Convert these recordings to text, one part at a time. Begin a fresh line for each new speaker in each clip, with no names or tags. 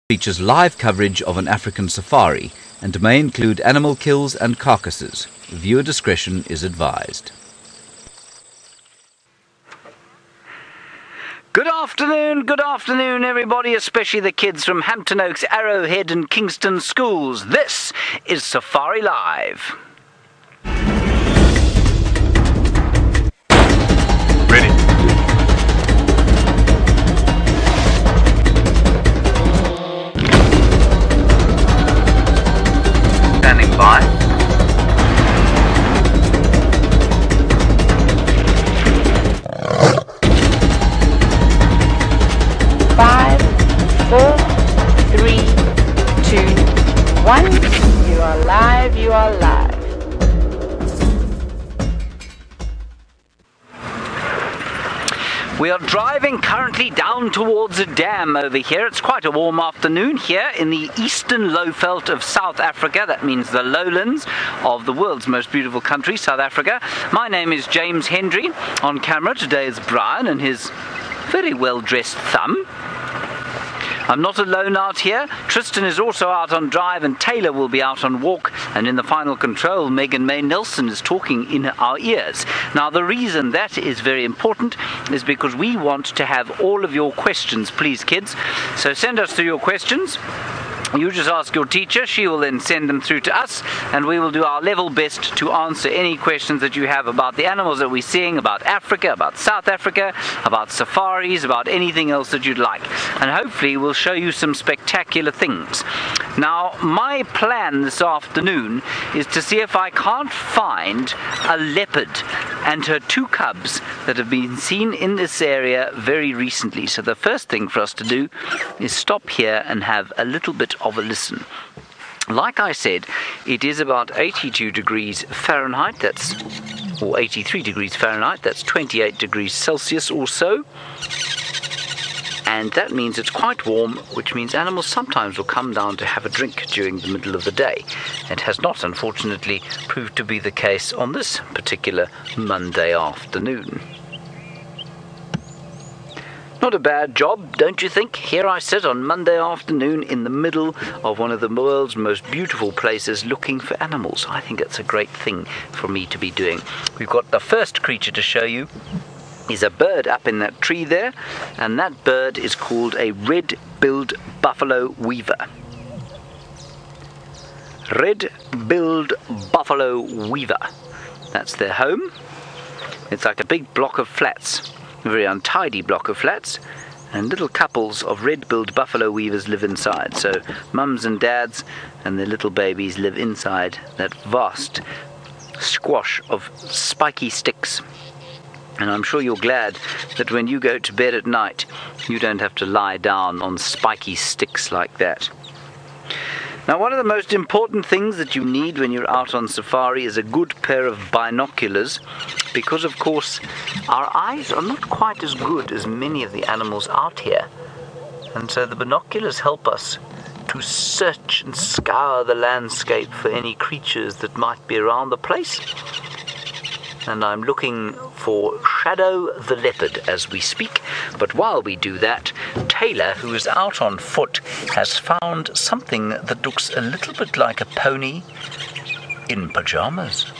Features live coverage of an African safari and may include animal kills and carcasses. Viewer discretion is advised. Good afternoon everybody, especially the kids from Hampton Oaks, Arrowhead and Kingston schools. This is Safari Live.
Ready.
Standing by.
Five, 4, 3, 2, 1. You are live, you are live.
We are driving currently down towards a dam over here. It's quite a warm afternoon here in the eastern lowveld of South Africa. That means the lowlands of the world's most beautiful country, South Africa. My name is James Hendry. On camera today is Brian and his very well-dressed thumb. I'm not alone out here. Tristan is also out on drive and Tayla will be out on walk, and in the final control Megan May Nelson is talking in our ears. Now the reason that is very important is because we want to have all of your questions, please kids. So send us through your questions. You just ask your teacher, she will then send them through to us, and we will do our level best to answer any questions that you have about the animals that we're seeing, about Africa, about South Africa, about safaris, about anything else that you'd like. And hopefully we'll show you some spectacular things. Now, my plan this afternoon is to see if I can't find a leopard and her 2 cubs that have been seen in this area very recently. So the first thing for us to do is stop here and have a little bit of a listen. Like I said, it is about 82 degrees Fahrenheit, or 83 degrees Fahrenheit, that's 28 degrees Celsius or so. And that means it's quite warm, which means animals sometimes will come down to have a drink during the middle of the day. It has not, unfortunately, proved to be the case on this particular Monday afternoon. Not a bad job, don't you think? Here I sit on Monday afternoon in the middle of one of the world's most beautiful places looking for animals. I think it's a great thing for me to be doing. We've got the first creature to show you. Is a bird up in that tree there, and that bird is called a red-billed buffalo weaver. Red-billed buffalo weaver. That's their home. It's like a big block of flats, a very untidy block of flats, and little couples of red-billed buffalo weavers live inside. So mums and dads and their little babies live inside that vast squash of spiky sticks. And I'm sure you're glad that when you go to bed at night, you don't have to lie down on spiky sticks like that. Now, one of the most important things that you need when you're out on safari is a good pair of binoculars, because, of course, our eyes are not quite as good as many of the animals out here. And so the binoculars help us to search and scour the landscape for any creatures that might be around the place. And I'm looking for Shadow the leopard as we speak. But while we do that, Tayla, who is out on foot, has found something that looks a little bit like a pony in pajamas.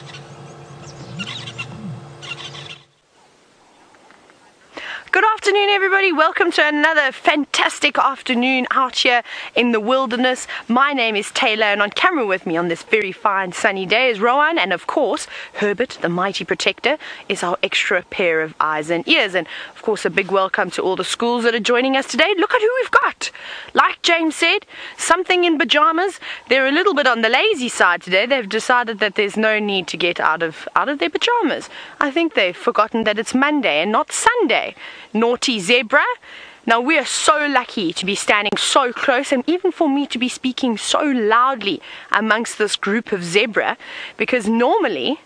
Good afternoon, everybody. Welcome to another fantastic afternoon out here in the wilderness. My name is Tayla, and on camera with me on this very fine sunny day is Rowan, and of course Herbert, the mighty protector, is our extra pair of eyes and ears. And of course a big welcome to all the schools that are joining us today. Look at who we've got. Like James said, something in pajamas. They're a little bit on the lazy side today. They've decided that there's no need to get out of their pajamas. I think they've forgotten that it's Monday and not Sunday. Naughty zebra. Now, we are so lucky to be standing so close, and even for me to be speaking so loudly amongst this group of zebra, because normally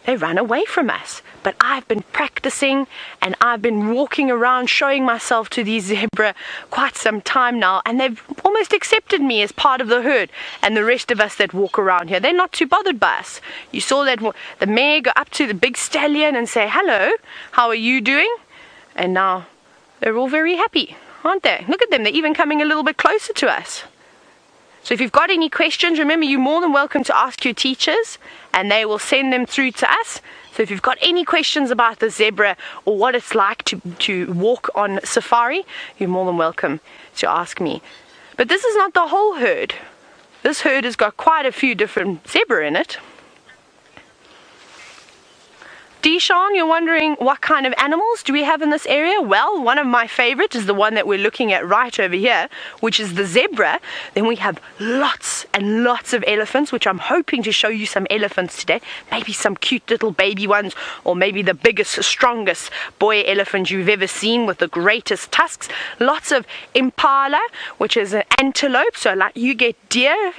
they run away from us. But I've been practicing and I've been walking around showing myself to these zebra quite some time now, and they've almost accepted me as part of the herd. And the rest of us that walk around here, they're not too bothered by us. You saw that the mare go up to the big stallion and say, "Hello, how are you doing?" And now they're all very happy. aren't they? Look at them, they're even coming a little bit closer to us. So if you've got any questions, remember you're more than welcome to ask your teachers and they will send them through to us. So if you've got any questions about the zebra or what it's like to walk on safari, you're more than welcome to ask me. But this is not the whole herd. This herd has got quite a few different zebra in it. Deshawn, you're wondering what kind of animals do we have in this area? Well, one of my favorites is the one that we're looking at right over here, which is the zebra. Then we have lots and lots of elephants, which I'm hoping to show you some elephants today. Maybe some cute little baby ones, or maybe the biggest, strongest boy elephant you've ever seen with the greatest tusks. Lots of impala, which is an antelope. So like you get deer,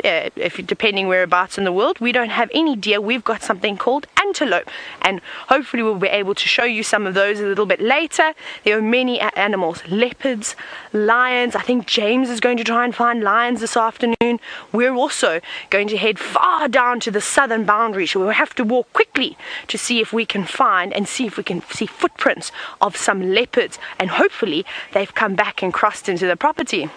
depending whereabouts in the world. We don't have any deer. We've got something called antelope. And hopefully we'll be able to show you some of those a little bit later. There are many animals, leopards, lions. I think James is going to try and find lions this afternoon. We're also going to head far down to the southern boundary, so we'll have to walk quickly to see if we can find and see if we can see footprints of some leopards, and hopefully they've come back and crossed into the property.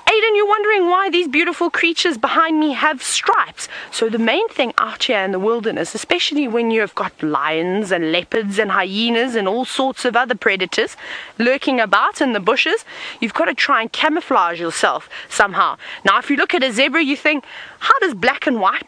Aiden, you're wondering why these beautiful creatures behind me have stripes. So the main thing out here in the wilderness, especially when you've got lions and leopards and hyenas and all sorts of other predators lurking about in the bushes, you've got to try and camouflage yourself somehow. Now, if you look at a zebra, you think, how does black and white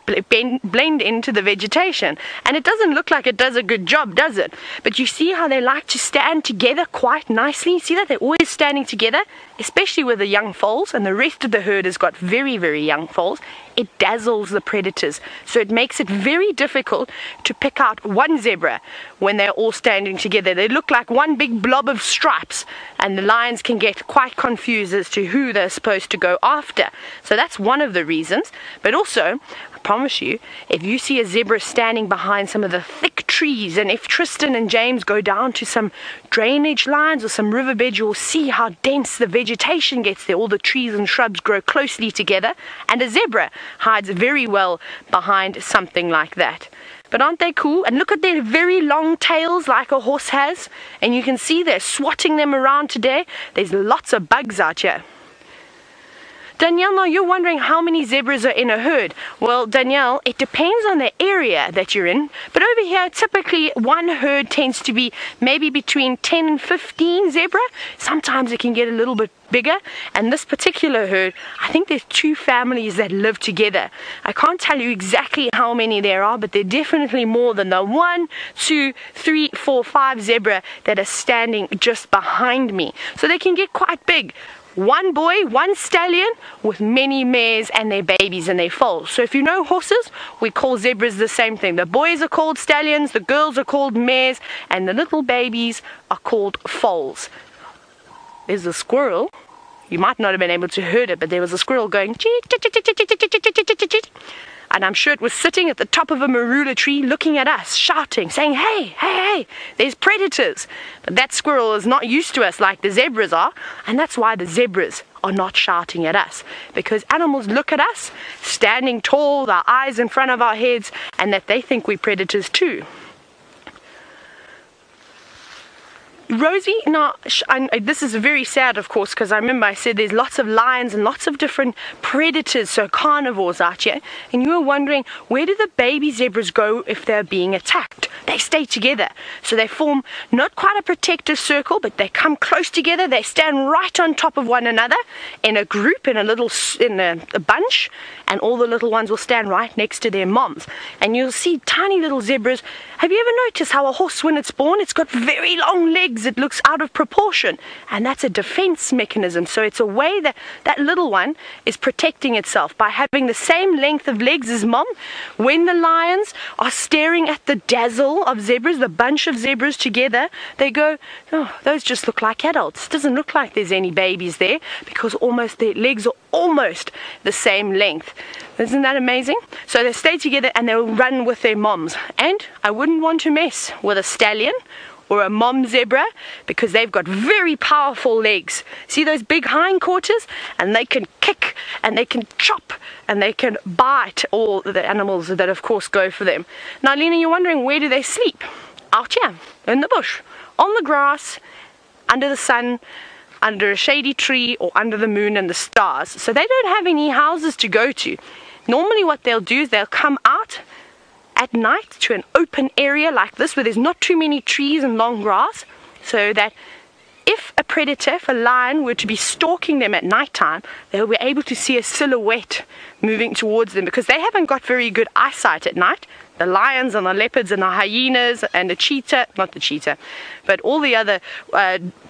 blend into the vegetation? And it doesn't look like it does a good job, does it? But you see how they like to stand together quite nicely? See that they're always standing together, especially with the young foals, and the rest of the herd has got very, very young foals. It dazzles the predators, so it makes it very difficult to pick out one zebra when they're all standing together. They look like one big blob of stripes, and the lions can get quite confused as to who they're supposed to go after. So that's one of the reasons. But also, I promise you, if you see a zebra standing behind some of the thick trees, and if Tristan and James go down to some drainage lines or some riverbed, you'll see how dense the vegetation gets there. All the trees and shrubs grow closely together, and a zebra hides very well behind something like that. But aren't they cool? And look at their very long tails like a horse has, and you can see they're swatting them around today. There's lots of bugs out here. Danielle, now you're wondering how many zebras are in a herd. Well, Danielle, it depends on the area that you're in. But over here, typically one herd tends to be maybe between 10 and 15 zebra. Sometimes it can get a little bit bigger. And this particular herd, I think there's 2 families that live together. I can't tell you exactly how many there are, but they're definitely more than the 1, 2, 3, 4, 5 zebra that are standing just behind me. So they can get quite big. One boy, one stallion with many mares and their babies and their foals. So if you know horses, we call zebras the same thing. The boys are called stallions, the girls are called mares, and the little babies are called foals. There's a squirrel. You might not have been able to hear it, but there was a squirrel going cheet, cheet, cheet, cheet, cheet, cheet, cheet, cheet, cheet, cheet. And I'm sure it was sitting at the top of a marula tree looking at us, shouting, saying, hey, hey, hey, there's predators. But that squirrel is not used to us like the zebras are, and that's why the zebras are not shouting at us. Because animals look at us, standing tall, with our eyes in front of our heads, and that they think we're predators too. Rosie, now, this is very sad, of course, because I remember I said there's lots of lions and lots of different predators, so carnivores out here, and you were wondering, where do the baby zebras go if they're being attacked? They stay together, so they form not quite a protective circle, but they come close together. They stand right on top of one another in a group, in a bunch, and all the little ones will stand right next to their moms. And you'll see tiny little zebras. Have you ever noticed how a horse, when it's born, it's got very long legs? It looks out of proportion, and that's a defense mechanism. So it's a way that that little one is protecting itself by having the same length of legs as mom. When the lions are staring at the dazzle of zebras, the bunch of zebras together, they go, oh, those just look like adults. It doesn't look like there's any babies there, because almost their legs are almost the same length. Isn't that amazing? So they stay together and they'll run with their moms. And I wouldn't want to mess with a stallion or a mom zebra, because they've got very powerful legs. See those big hindquarters? And they can kick and they can chop and they can bite all the animals that of course go for them. Now Lena, you're wondering, where do they sleep? Out here in the bush, on the grass, under the sun. under a shady tree or under the moon and the stars. So they don't have any houses to go to. Normally what they'll do is they'll come out at night to an open area like this where there's not too many trees and long grass, so that if a predator, if a lion were to be stalking them at night time, they'll be able to see a silhouette moving towards them, because they haven't got very good eyesight at night. The lions and the leopards and the hyenas and the cheetah, not the cheetah, but all the other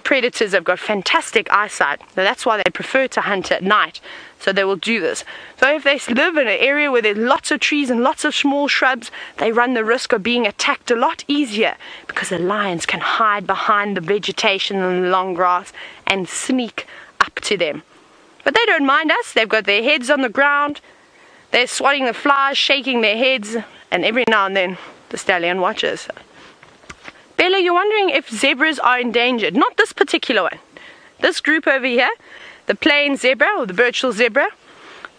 predators have got fantastic eyesight. So that's why they prefer to hunt at night. So they will do this. So if they live in an area where there's lots of trees and lots of small shrubs, they run the risk of being attacked a lot easier, because the lions can hide behind the vegetation and the long grass and sneak up to them. But they don't mind us. They've got their heads on the ground. They're swatting the flies, shaking their heads, and every now and then the stallion watches. Bella, you're wondering if zebras are endangered. Not this particular one. This group over here, the plain zebra or the Birchall zebra,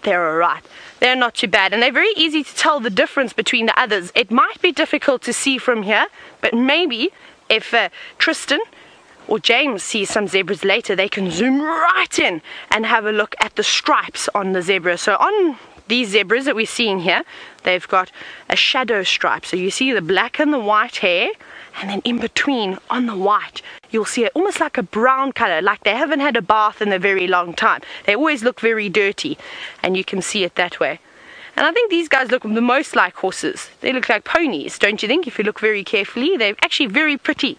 they're alright. They're not too bad, and they're very easy to tell the difference between the others. It might be difficult to see from here, but maybe if Tristan or James sees some zebras later, they can zoom right in and have a look at the stripes on the zebra. So on these zebras that we're seeing here, they've got a shadow stripe. So you see the black and the white hair, and then in between on the white you'll see it almost like a brown color, like they haven't had a bath in a very long time. They always look very dirty, and you can see it that way. And I think these guys look the most like horses. They look like ponies, don't you think? If you look very carefully, they're actually very pretty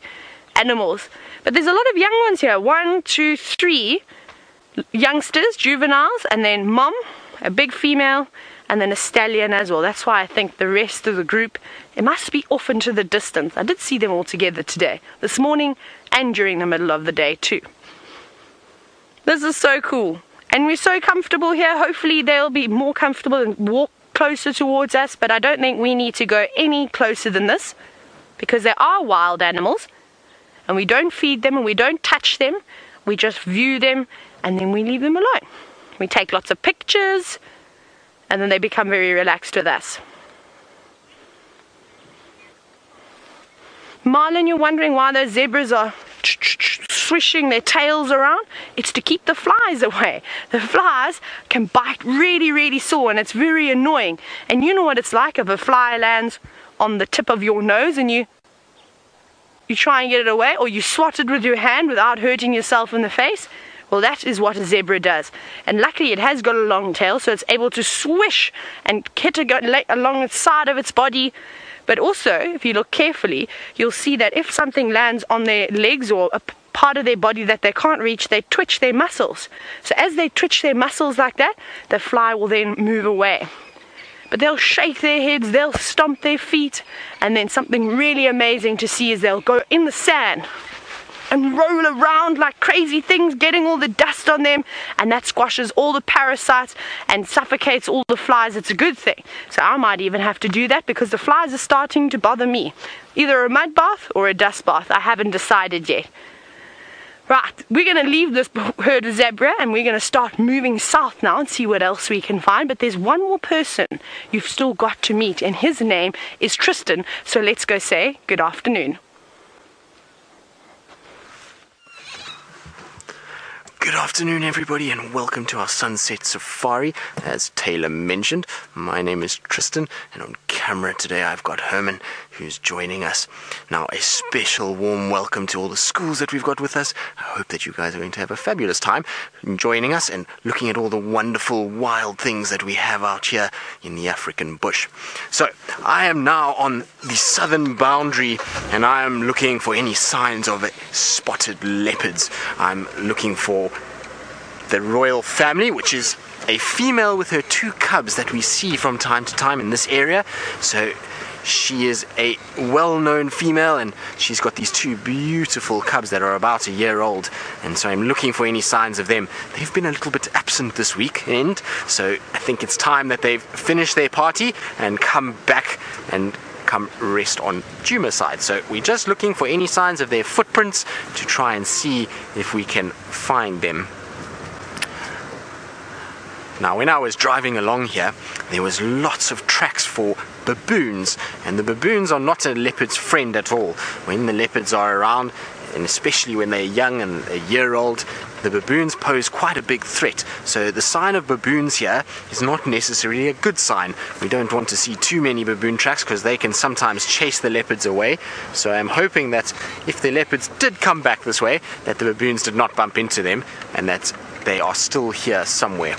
animals. But there's a lot of young ones here. 1, 2, 3 youngsters, juveniles, and then mom, a big female, and then a stallion as well. That's why I think the rest of the group, it must be off into the distance. I did see them all together today, this morning and during the middle of the day too. This is so cool, and we're so comfortable here. Hopefully they'll be more comfortable and walk closer towards us, but I don't think we need to go any closer than this, because they are wild animals, and we don't feed them and we don't touch them. We just view them and then we leave them alone. We take lots of pictures, and then they become very relaxed with us. Marlon, you're wondering why those zebras are swishing their tails around? It's to keep the flies away. The flies can bite really, really sore, and it's very annoying. And you know what it's like if a fly lands on the tip of your nose and you try and get it away, or you swat it with your hand without hurting yourself in the face. Well, that is what a zebra does. And luckily it has got a long tail, so it's able to swish and hit along the side of its body. But also, if you look carefully, you'll see that if something lands on their legs or a part of their body that they can't reach, they twitch their muscles. So as they twitch their muscles like that, the fly will then move away. But they'll shake their heads, they'll stomp their feet, and then something really amazing to see is they'll go in the sand and roll around like crazy things, getting all the dust on them, and that squashes all the parasites and suffocates all the flies. It's a good thing. So I might even have to do that, because the flies are starting to bother me. Either a mud bath or a dust bath. I haven't decided yet. Right, we're going to leave this herd of zebra and we're going to start moving south now and see what else we can find. But there's one more person you've still got to meet, and his name is Tristan. So let's go say good afternoon.
Good afternoon everybody, and welcome to our sunset safari. As Tayla mentioned, my name is Tristan, and on camera today I've got Herman, who's joining us. Now, a special warm welcome to all the schools that we've got with us. I hope that you guys are going to have a fabulous time joining us and looking at all the wonderful wild things that we have out here in the African bush. So I am now on the southern boundary, and I am looking for any signs of spotted leopards. I'm looking for the royal family, which is a female with her 2 cubs that we see from time to time in this area. So she is a well-known female, and she's got these 2 beautiful cubs that are about a year old, and so I'm looking for any signs of them. They've been a little bit absent this weekend, so I think it's time that they've finished their party and come back and come rest on Djuma's side. So we're just looking for any signs of their footprints to try and see if we can find them. Now, when I was driving along here, there was lots of tracks for baboons, and the baboons are not a leopard's friend at all. When the leopards are around, and especially when they're young and a year old, the baboons pose quite a big threat. So the sign of baboons here is not necessarily a good sign. We don't want to see too many baboon tracks because they can sometimes chase the leopards away. So I'm hoping that if the leopards did come back this way, that the baboons did not bump into them and that they are still here somewhere.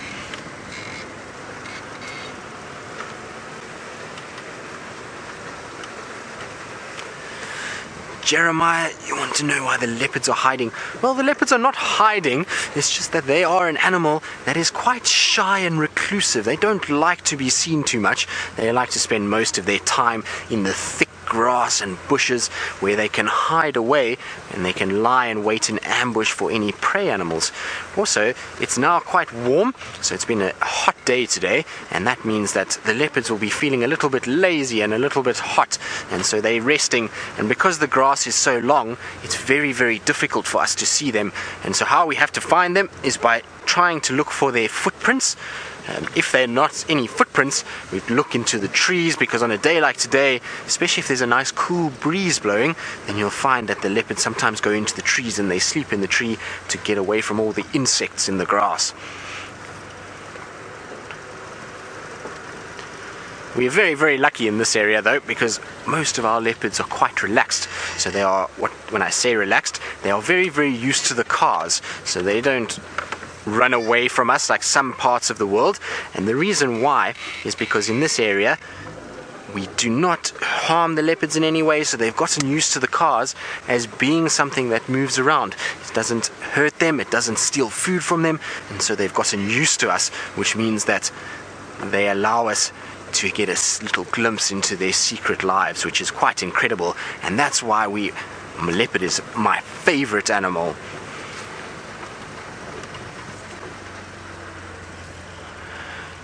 Jeremiah, you want to know why the leopards are hiding? Well, the leopards are not hiding, it's just that they are an animal that is quite shy and reclusive. They don't like to be seen too much. They like to spend most of their time in the thick grass and bushes where they can hide away and they can lie and wait in ambush for any prey animals. Also, it's now quite warm, so it's been a hot day today, and that means that the leopards will be feeling a little bit lazy and a little bit hot, and so they're resting. And because the grass is so long, it's very, very difficult for us to see them. And so how we have to find them is by trying to look for their footprints. If they're not any footprints, we look into the trees, because on a day like today, especially if there's a nice cool breeze blowing, then you'll find that the leopards sometimes go into the trees and they sleep in the tree to get away from all the insects in the grass. We are very, very lucky in this area though, because most of our leopards are quite relaxed. So they are, when I say relaxed, they are very, very used to the cars. So they don't run away from us like some parts of the world. And the reason why is because in this area we do not harm the leopards in any way, so they've gotten used to the cars as being something that moves around. It doesn't hurt them, it doesn't steal food from them, and so they've gotten used to us, which means that they allow us to get a little glimpse into their secret lives, which is quite incredible. And that's why leopard is my favorite animal.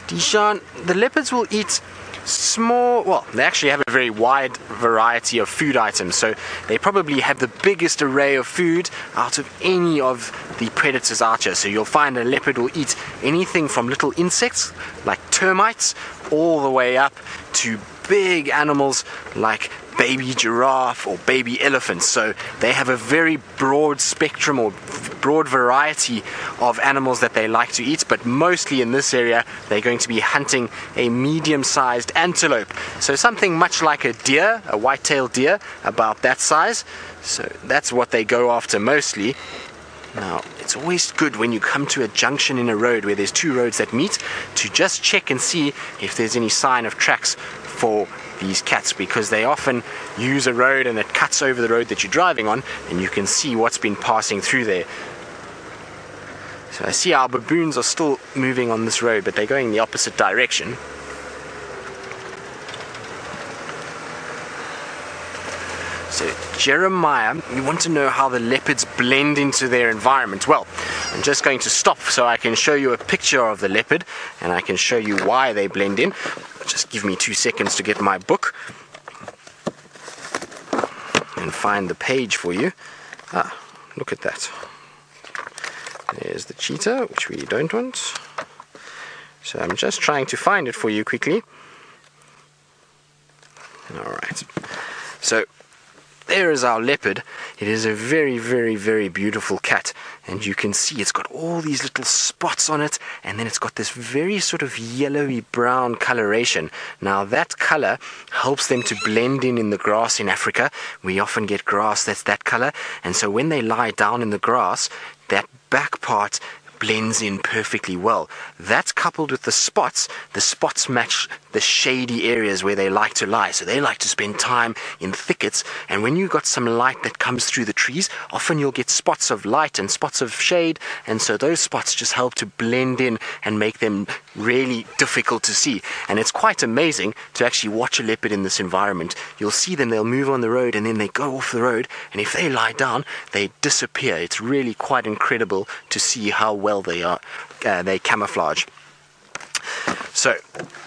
Dishan, the leopards will eat small, well, they actually have a very wide variety of food items, so they probably have the biggest array of food out of any of the predators out here. So you'll find a leopard will eat anything from little insects like termites all the way up to big animals like baby giraffe or baby elephants. So they have a very broad spectrum or broad variety of animals that they like to eat, but mostly in this area they're going to be hunting a medium-sized antelope, so something much like a deer, a white-tailed deer, about that size. So that's what they go after mostly. Now, it's always good when you come to a junction in a road where there's two roads that meet to just check and see if there's any sign of tracks for these cats, because they often use a road and it cuts over the road that you're driving on, and you can see what's been passing through there. So I see our baboons are still moving on this road, but they're going in the opposite direction. So Jeremiah, you want to know how the leopards blend into their environment. Well, I'm just going to stop so I can show you a picture of the leopard and I can show you why they blend in. Just give me 2 seconds to get my book and find the page for you. Ah, look at that. There's the cheetah, which we don't want. So I'm just trying to find it for you quickly. Alright. So there is our leopard. It is a very, very, very beautiful cat, and you can see it's got all these little spots on it, and then it's got this very sort of yellowy brown coloration. Now that color helps them to blend in the grass in Africa. We often get grass that's that color, and so when they lie down in the grass, that back part blends in perfectly well. That's coupled with the spots match the shady areas where they like to lie. So they like to spend time in thickets, and when you've got some light that comes through the trees, often you'll get spots of light and spots of shade, and so those spots just help to blend in and make them really difficult to see. And it's quite amazing to actually watch a leopard in this environment. You'll see them, they'll move on the road and then they go off the road, and if they lie down, they disappear. It's really quite incredible to see how well they camouflage. So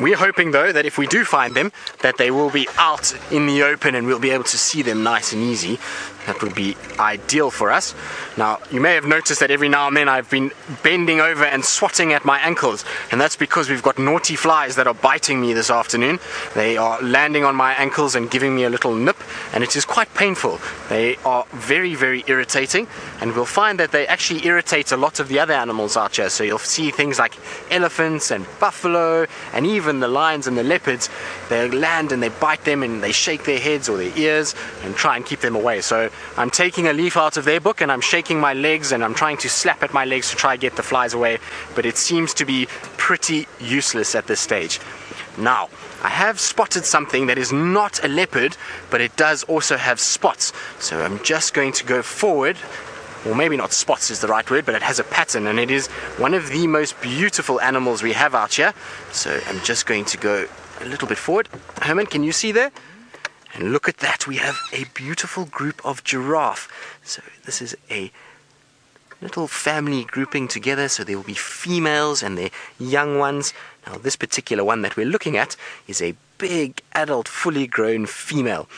we're hoping though that if we do find them, that they will be out in the open and we'll be able to see them nice and easy. That would be ideal for us. Now, you may have noticed that every now and then I've been bending over and swatting at my ankles, and that's because we've got naughty flies that are biting me this afternoon. They are landing on my ankles and giving me a little nip, and it is quite painful. They are very, very irritating, and we'll find that they actually irritate a lot of the other animals out here. So you'll see things like elephants and buffalo, and even the lions and the leopards. They land and they bite them and they shake their heads or their ears and try and keep them away. So I'm taking a leaf out of their book and I'm shaking my legs and I'm trying to slap at my legs to try and get the flies away, but it seems to be pretty useless at this stage. Now, I have spotted something that is not a leopard, but it does also have spots. So I'm just going to go forward, or maybe not spots is the right word, but it has a pattern, and it is one of the most beautiful animals we have out here. So I'm just going to go a little bit forward. Herman, can you see there? And look at that, we have a beautiful group of giraffe. So this is a little family grouping together, so there will be females and their young ones. Now this particular one that we're looking at is a big adult fully grown female.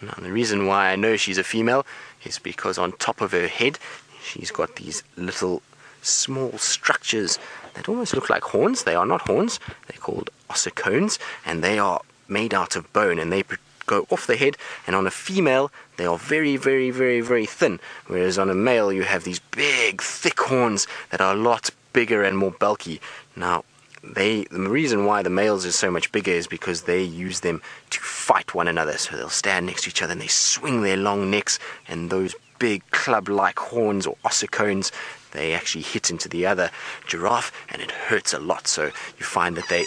Now the reason why I know she's a female is because on top of her head she's got these little small structures that almost look like horns. They are not horns, they're called ossicones, and they are made out of bone, and they go off the head, and on a female they are very, very, very, very thin, whereas on a male you have these big thick horns that are a lot bigger and more bulky. Now the reason why the males is so much bigger is because they use them to fight one another. So they'll stand next to each other and they swing their long necks, and those big club-like horns or ossicones, they actually hit into the other giraffe and it hurts a lot. So you find that they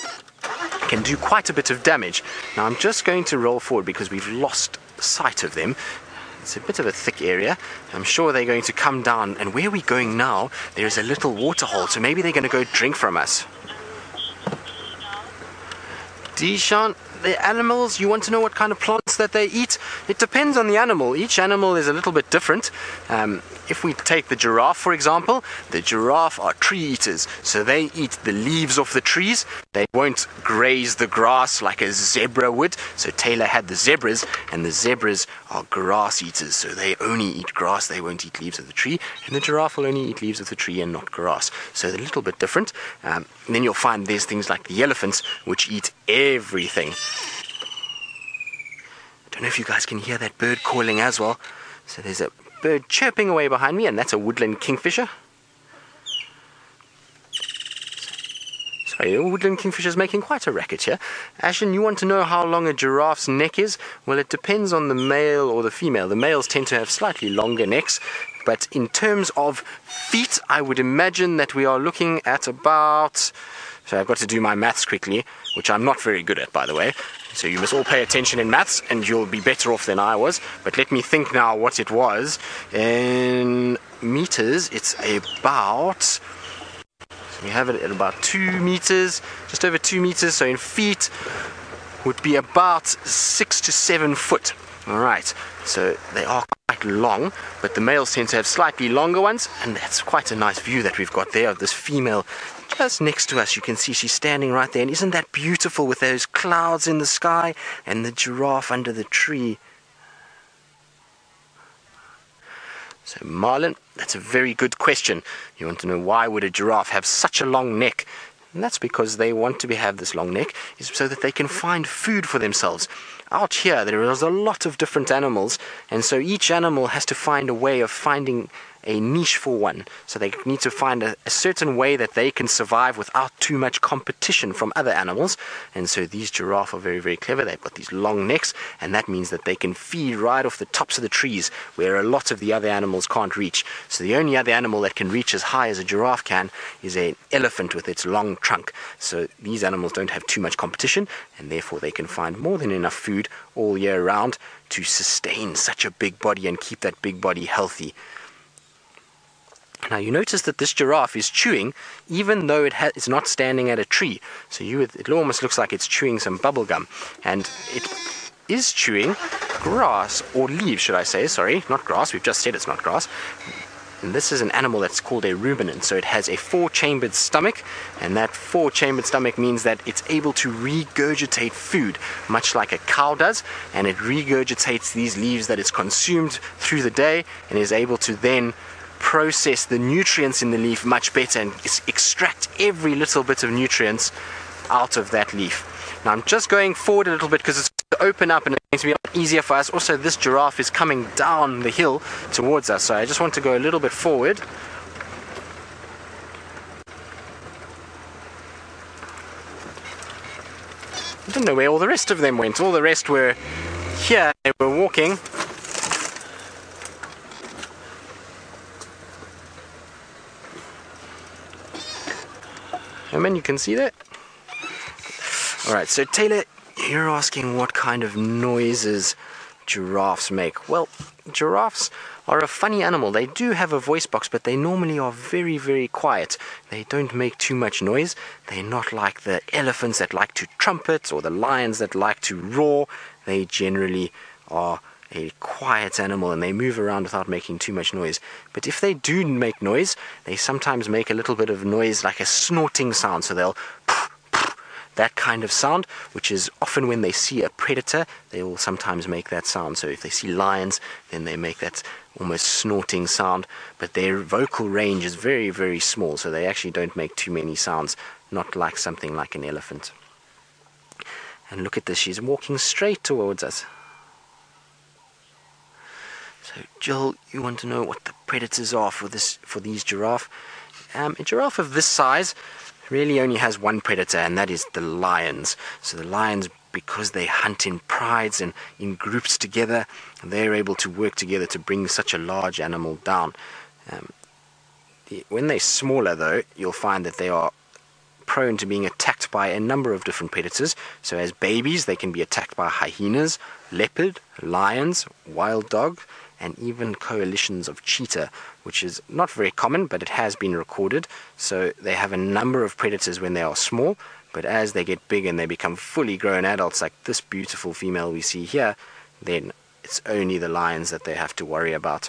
can do quite a bit of damage. Now I'm just going to roll forward because we've lost sight of them. It's a bit of a thick area. I'm sure they're going to come down, and where we're going now there is a little water hole, so maybe they're going to go drink from us. Dishan, the animals, you want to know what kind of plants that they eat? It depends on the animal. Each animal is a little bit different. If we take the giraffe, for example, the giraffe are tree eaters, so they eat the leaves off the trees. They won't graze the grass like a zebra would. So Tayla had the zebras, and the zebras are grass eaters, so they only eat grass. They won't eat leaves of the tree, and the giraffe will only eat leaves of the tree and not grass. So they're a little bit different. And then you'll find there's things like the elephants, which eat everything. I don't know if you guys can hear that bird calling as well. So there's a bird chirping away behind me, and that's a woodland kingfisher. Sorry, a woodland kingfisher is making quite a racket here. Ashen, you want to know how long a giraffe's neck is? Well, it depends on the male or the female. The males tend to have slightly longer necks, but in terms of feet, I would imagine that we are looking at about... So I've got to do my maths quickly, which I'm not very good at, by the way. So you must all pay attention in maths, and you'll be better off than I was. But let me think now what it was. In meters, it's about... So we have it at about 2 meters, just over 2 meters. So in feet, would be about 6 to 7 foot. All right, so they are quite long, but the males tend to have slightly longer ones, and that's quite a nice view that we've got there of this female just next to us. You can see she's standing right there, and isn't that beautiful with those clouds in the sky and the giraffe under the tree? So Marlon, that's a very good question. You want to know why would a giraffe have such a long neck? And that's because they want to have this long neck is so that they can find food for themselves. Out here there is a lot of different animals, and so each animal has to find a way of finding a niche for one. So they need to find a certain way that they can survive without too much competition from other animals. And so these giraffe are very, very clever. They've got these long necks, and that means that they can feed right off the tops of the trees where a lot of the other animals can't reach. So the only other animal that can reach as high as a giraffe can is an elephant with its long trunk. So these animals don't have too much competition, and therefore they can find more than enough food all year round to sustain such a big body and keep that big body healthy. Now you notice that this giraffe is chewing even though it's not standing at a tree. So it almost looks like it's chewing some bubble gum. And it is chewing grass, or leaves should I say, sorry, not grass, we've just said it's not grass. And this is an animal that's called a ruminant. So it has a 4-chambered stomach, and that 4-chambered stomach means that it's able to regurgitate food, much like a cow does, and it regurgitates these leaves that it's consumed through the day and is able to then process the nutrients in the leaf much better and extract every little bit of nutrients out of that leaf. Now I'm just going forward a little bit because it's going to open up and it's going to be a lot easier for us. Also, this giraffe is coming down the hill towards us, so I just want to go a little bit forward. I don't know where all the rest of them went. All the rest were here, they were walking. You can see that? Alright, so Tayla, you're asking what kind of noises giraffes make. Well, giraffes are a funny animal. They do have a voice box, but they normally are very, very quiet. They don't make too much noise. They're not like the elephants that like to trumpet or the lions that like to roar. They generally are a quiet animal and they move around without making too much noise. But if they do make noise, they sometimes make a little bit of noise like a snorting sound. So they'll that kind of sound, which is often when they see a predator, they will sometimes make that sound. So if they see lions, then they make that almost snorting sound. But their vocal range is very, very small, so they actually don't make too many sounds, not like something like an elephant. And look at this, she's walking straight towards us. So Jill, you want to know what the predators are for these giraffe? A giraffe of this size really only has one predator, and that is the lions. So the lions, because they hunt in prides and in groups together, they're able to work together to bring such a large animal down. When they're smaller though, you'll find that they are prone to being attacked by a number of different predators. So as babies, they can be attacked by hyenas, leopard, lions, wild dog, and even coalitions of cheetah, which is not very common, but it has been recorded. So they have a number of predators when they are small, but as they get big and they become fully grown adults, like this beautiful female we see here, then it's only the lions that they have to worry about.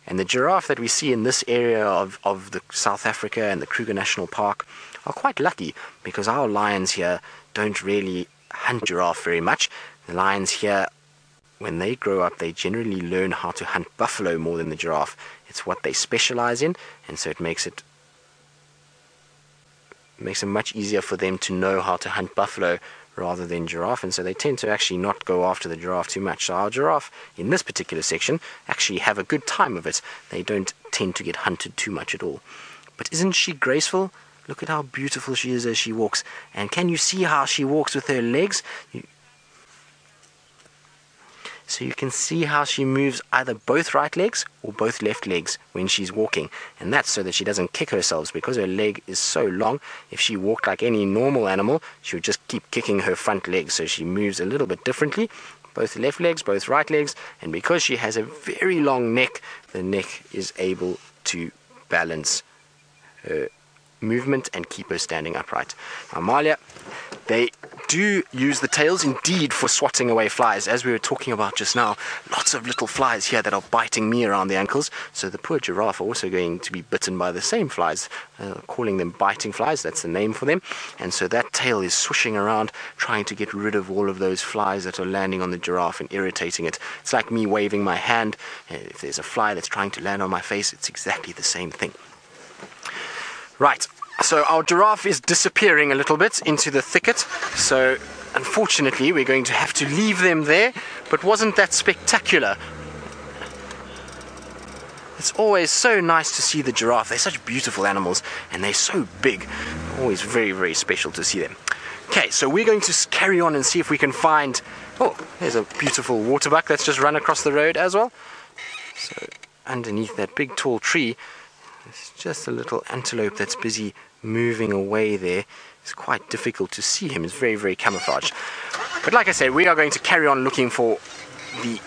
And the giraffe that we see in this area of the South Africa and the Kruger National Park are quite lucky, because our lions here don't really hunt giraffe very much. The lions here, when they grow up, they generally learn how to hunt buffalo more than the giraffe. It's what they specialize in, and so it makes it much easier for them to know how to hunt buffalo rather than giraffe, and so they tend to actually not go after the giraffe too much. So our giraffe in this particular section actually have a good time of it. They don't tend to get hunted too much at all. But isn't she graceful? Look at how beautiful she is as she walks. And can you see how she walks with her legs? So you can see how she moves either both right legs or both left legs when she's walking. And that's so that she doesn't kick herself, because her leg is so long. If she walked like any normal animal, she would just keep kicking her front legs. So she moves a little bit differently, both left legs, both right legs. And because she has a very long neck, the neck is able to balance her movement and keep her standing upright. Now, Amalia, they do use the tails indeed for swatting away flies. As we were talking about just now, lots of little flies here that are biting me around the ankles. So the poor giraffe are also going to be bitten by the same flies, calling them biting flies. That's the name for them. And so that tail is swishing around, trying to get rid of all of those flies that are landing on the giraffe and irritating it. It's like me waving my hand. If there's a fly that's trying to land on my face, it's exactly the same thing. Right, so our giraffe is disappearing a little bit into the thicket, so unfortunately we're going to have to leave them there, but wasn't that spectacular? It's always so nice to see the giraffe. They're such beautiful animals, and they're so big. Always very, very special to see them. Okay, so we're going to carry on and see if we can find... Oh, there's a beautiful waterbuck that's just run across the road as well. So underneath that big tall tree, it's just a little antelope that's busy moving away there. It's quite difficult to see him. It's very, very camouflaged. But like I said, we are going to carry on looking for the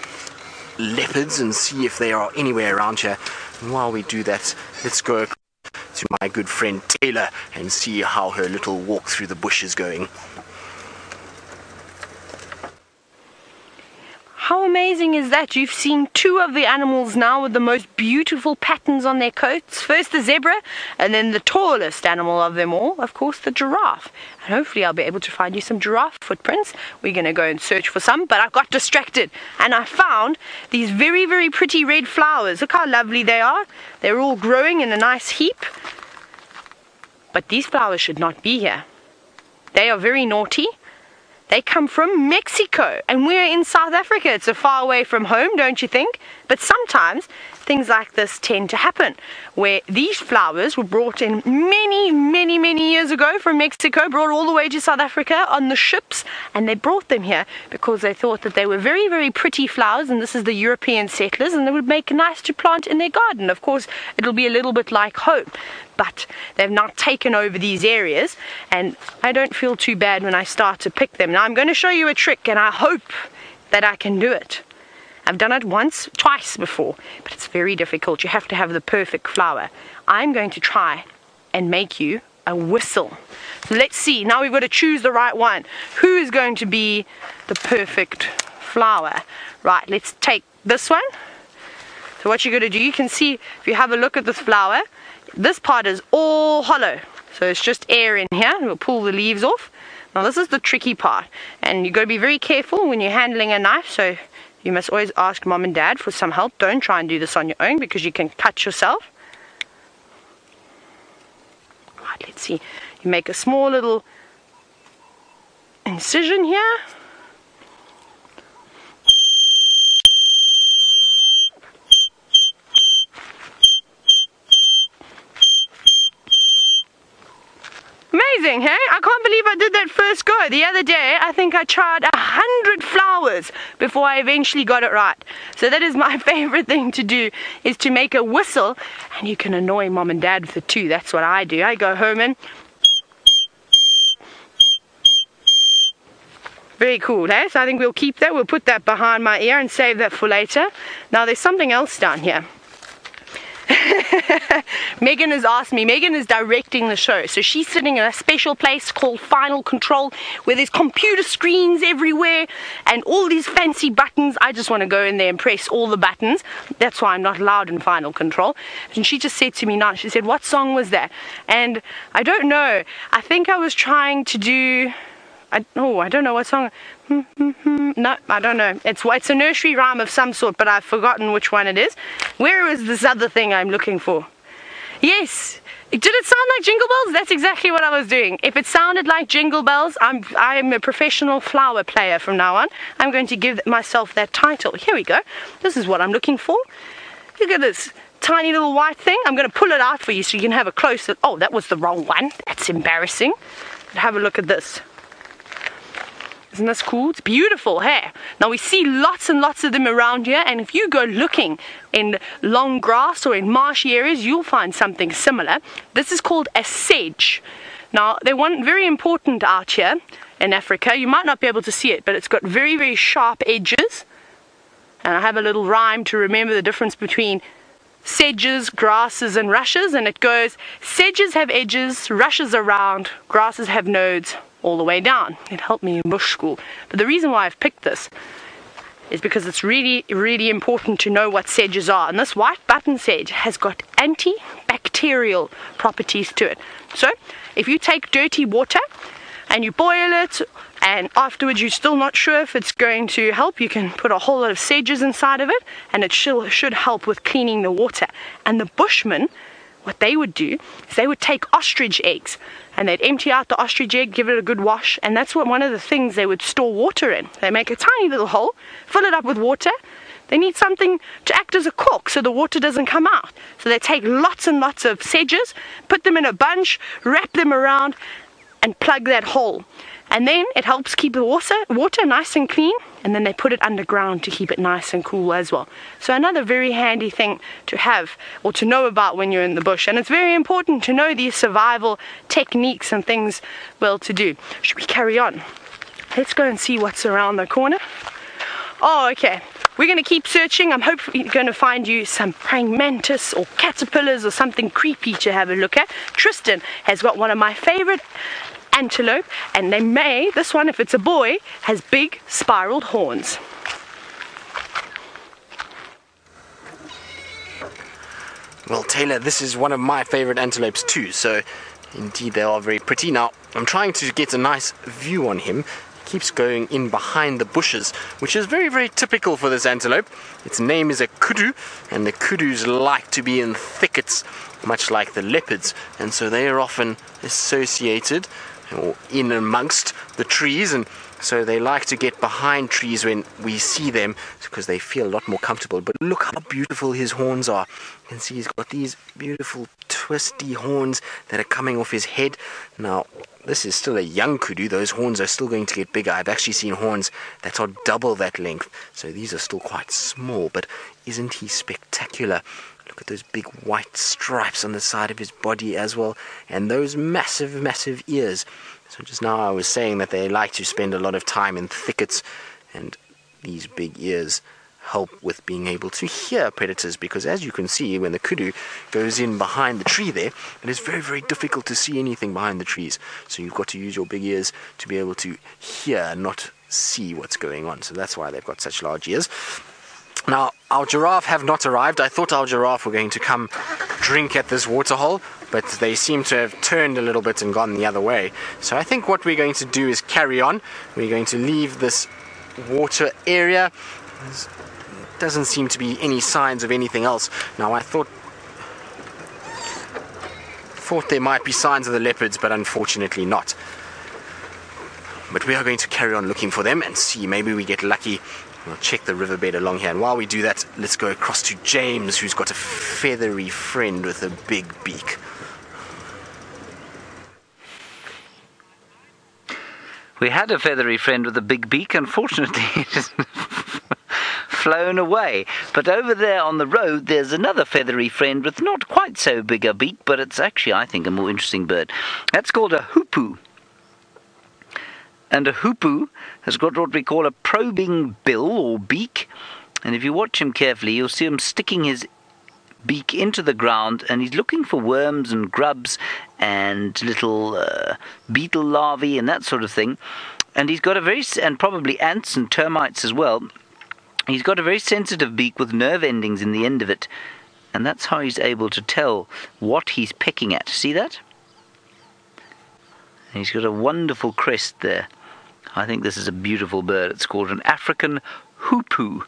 leopards and see if they are anywhere around here. And while we do that, let's go to my good friend Tayla and see how her little walk through the bush is going.
How amazing is that? You've seen two of the animals now with the most beautiful patterns on their coats. First the zebra, and then the tallest animal of them all, of course, the giraffe. And hopefully I'll be able to find you some giraffe footprints. We're going to go and search for some, but I got distracted and I found these very, very pretty red flowers. Look how lovely they are. They're all growing in a nice heap. But these flowers should not be here. They are very naughty. They come from Mexico, and we're in South Africa. It's a far away from home, don't you think? But sometimes things like this tend to happen, where these flowers were brought in many years ago from Mexico, brought all the way to South Africa on the ships, and they brought them here because they thought that they were very, very pretty flowers, and this is the European settlers, and they would make nice to plant in their garden. Of course, it'll be a little bit like home, but they've now taken over these areas, and I don't feel too bad when I start to pick them. Now I'm going to show you a trick, and I hope that I can do it. I've done it once, twice before, but it's very difficult. You have to have the perfect flower. I'm going to try and make you a whistle. So let's see. Now we've got to choose the right one. Who is going to be the perfect flower? Right, let's take this one. So what you're going to do, you can see if you have a look at this flower, this part is all hollow. So it's just air in here. We'll pull the leaves off. Now this is the tricky part, and you've got to be very careful when you're handling a knife, so you must always ask mom and dad for some help. Don't try and do this on your own because you can cut yourself. Right, let's see. You make a small little incision here. Amazing, hey? I can't believe I did that first go. The other day, I think I tried 100 flowers before I eventually got it right. So that is my favorite thing to do, is to make a whistle, and you can annoy mom and dad with it too. That's what I do. I go home and... Very cool, hey? So I think we'll keep that. We'll put that behind my ear and save that for later. Now there's something else down here. Megan has asked me. Megan is directing the show, so she's sitting in a special place called Final Control, where there's computer screens everywhere and all these fancy buttons. I just want to go in there and press all the buttons. That's why I'm not allowed in Final Control. And she just said to me now, she said, what song was that? And I don't know. I think I was trying to do... I don't know what song. No, I don't know. It's a nursery rhyme of some sort, but I've forgotten which one it is. Where is this other thing I'm looking for? Yes. Did it sound like Jingle Bells? That's exactly what I was doing. If it sounded like Jingle Bells, I am a professional flower player from now on. I'm going to give myself that title. Here we go. This is what I'm looking for. Look at this tiny little white thing. I'm going to pull it out for you so you can have a close look. Oh, that was the wrong one. That's embarrassing. But have a look at this. Isn't this cool? It's beautiful, hey? Now we see lots and lots of them around here, and if you go looking in long grass or in marshy areas, you'll find something similar. This is called a sedge. Now, they're very important out here in Africa. You might not be able to see it, but it's got very, very sharp edges. And I have a little rhyme to remember the difference between sedges, grasses, and rushes, and it goes, sedges have edges, rushes are round, grasses have nodes, all the way down. It helped me in bush school. But the reason why I've picked this is because it's really, really important to know what sedges are. And this white button sedge has got antibacterial properties to it. So if you take dirty water and you boil it, and afterwards you're still not sure if it's going to help, you can put a whole lot of sedges inside of it, and it should help with cleaning the water. And the Bushmen, what they would do is they would take ostrich eggs, and they'd empty out the ostrich egg, give it a good wash, and that's one of the things they would store water in. They make a tiny little hole, fill it up with water. They need something to act as a cork so the water doesn't come out. So they take lots and lots of sedges, put them in a bunch, wrap them around, and plug that hole. And then it helps keep the water nice and clean, and then they put it underground to keep it nice and cool as well. So another very handy thing to have or to know about when you're in the bush. And it's very important to know these survival techniques and things well to do. Should we carry on? Let's go and see what's around the corner. Oh, okay. We're going to keep searching. I'm hopefully going to find you some praying mantis or caterpillars or something creepy to have a look at. Tristan has got one of my favorite antelope, and this one, if it's a boy, has big spiraled horns.
Well, Taylor, this is one of my favorite antelopes too, so indeed they are very pretty. Now, I'm trying to get a nice view on him. He keeps going in behind the bushes, which is very, very typical for this antelope. Its name is a kudu, and the kudus like to be in thickets, much like the leopards, and so they are often associated or in amongst the trees, and so they like to get behind trees when we see them because they feel a lot more comfortable. But look how beautiful his horns are. You can see he's got these beautiful twisty horns that are coming off his head. Now, this is still a young kudu. Those horns are still going to get bigger. I've actually seen horns that are double that length, so these are still quite small. But isn't he spectacular? Look at those big white stripes on the side of his body as well, and those massive, massive ears. So just now I was saying that they like to spend a lot of time in thickets, and these big ears help with being able to hear predators, because as you can see, when the kudu goes in behind the tree there, it is very, very difficult to see anything behind the trees. So you've got to use your big ears to be able to hear, not see what's going on. So that's why they've got such large ears. Now, our giraffe have not arrived. I thought our giraffe were going to come drink at this waterhole, but they seem to have turned a little bit and gone the other way. So I think what we're going to do is carry on. We're going to leave this water area. There doesn't seem to be any signs of anything else. Now, I thought there might be signs of the leopards, but unfortunately not. But we are going to carry on looking for them and see, maybe we get lucky. We'll check the riverbed along here, and while we do that, let's go across to James, who's got a feathery friend with a big beak.
We had a feathery friend with a big beak. Unfortunately, it has flown away. But over there on the road, there's another feathery friend with not quite so big a beak, but it's actually, I think, a more interesting bird. That's called a hoopoe. And a hoopoe has got what we call a probing bill or beak. And if you watch him carefully, you'll see him sticking his beak into the ground, and he's looking for worms and grubs and little beetle larvae and that sort of thing. And he's got and probably ants and termites as well. He's got a very sensitive beak with nerve endings in the end of it. And that's how he's able to tell what he's pecking at. See that? He's got a wonderful crest there. I think this is a beautiful bird. It's called an African hoopoe.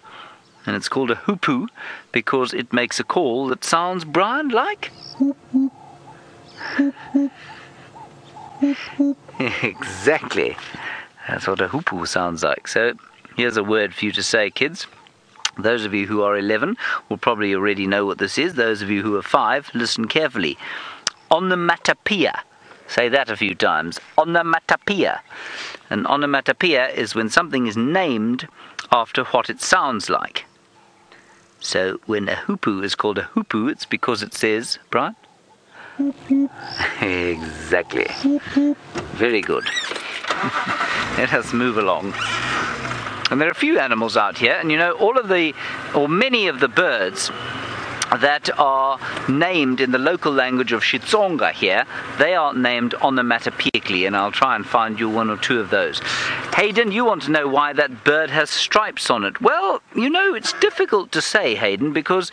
And it's called a hoopoe because it makes a call that sounds, Brian, like whoop, whoop. Whoop, whoop. Whoop, whoop. Exactly. That's what a hoopoe sounds like. So here's a word for you to say, kids. Those of you who are 11 will probably already know what this is. Those of you who are 5, listen carefully. Onomatopoeia. Say that a few times. Onomatopoeia. An onomatopoeia is when something is named after what it sounds like. So when a hoopoe is called a hoopoe, it's because it says, Brian? Exactly. Very good. Let us move along. And there are a few animals out here, and you know, many of the birds that are named in the local language of Xitsonga here, they are named onomatopoeically, and I'll try and find you one or two of those. Hayden, you want to know why that bird has stripes on it? Well, you know, it's difficult to say, Hayden, because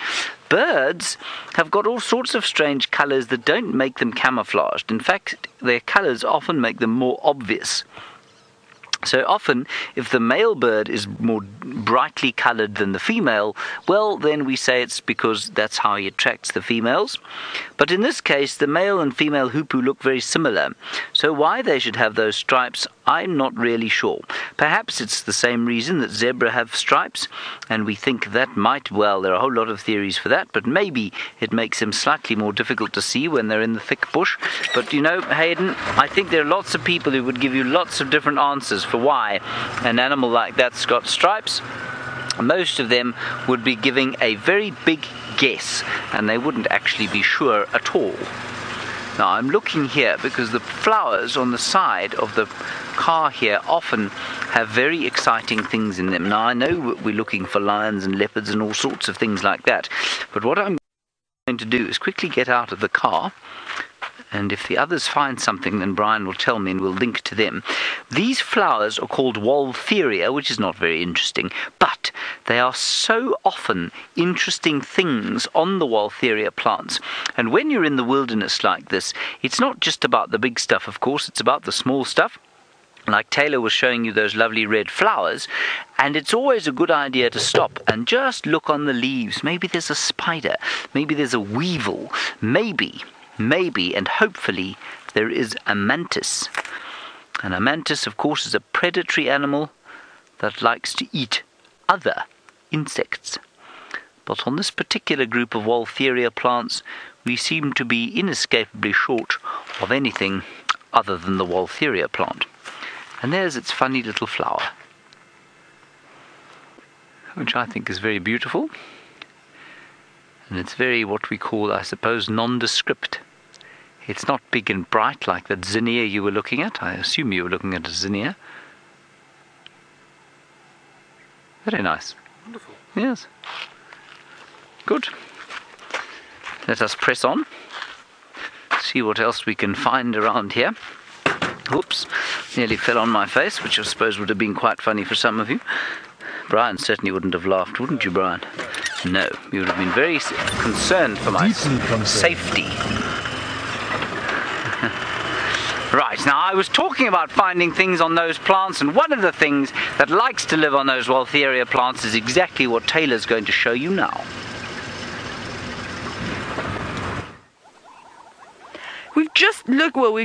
birds have got all sorts of strange colours that don't make them camouflaged. In fact, their colours often make them more obvious. So often, if the male bird is more brightly coloured than the female, well, then we say it's because that's how he attracts the females. But in this case, the male and female hoopoe look very similar. So why they should have those stripes, I'm not really sure. Perhaps it's the same reason that zebra have stripes, and we think that might, well, there are a whole lot of theories for that, but maybe it makes them slightly more difficult to see when they're in the thick bush. But you know, Hayden, I think there are lots of people who would give you lots of different answers for why an animal like that's got stripes. Most of them would be giving a very big guess, and they wouldn't actually be sure at all. Now I'm looking here because the flowers on the side of the car here often have very exciting things in them. Now I know we're looking for lions and leopards and all sorts of things like that, but what I'm going to do is quickly get out of the car And if the others find something, then Brian will tell me and we'll link to them. These flowers are called Waltheria, which is not very interesting, but they are so often interesting things on the Waltheria plants. And when you're in the wilderness like this, it's not just about the big stuff, of course, it's about the small stuff. Like Tayla was showing you those lovely red flowers, and it's always a good idea to stop and just look on the leaves. Maybe there's a spider, maybe there's a weevil, maybe, and hopefully there is a mantis. And a mantis, of course, is a predatory animal that likes to eat other insects. But on this particular group of Waltheria plants, we seem to be inescapably short of anything other than the Waltheria plant. And there's its funny little flower, which I think is very beautiful. And it's very, what we call, I suppose, nondescript. It's not big and bright like that zinnia you were looking at. I assume you were looking at a zinnia. Very nice.
Wonderful.
Yes. Good. Let us press on. See what else we can find around here. Oops, nearly fell on my face, which I suppose would have been quite funny for some of you. Brian certainly wouldn't have laughed, wouldn't you, Brian? No, you would have been very concerned for my safety. Right, now I was talking about finding things on those plants, and one of the things that likes to live on those Waltheria plants is exactly what Tayla's going to show you now.
We've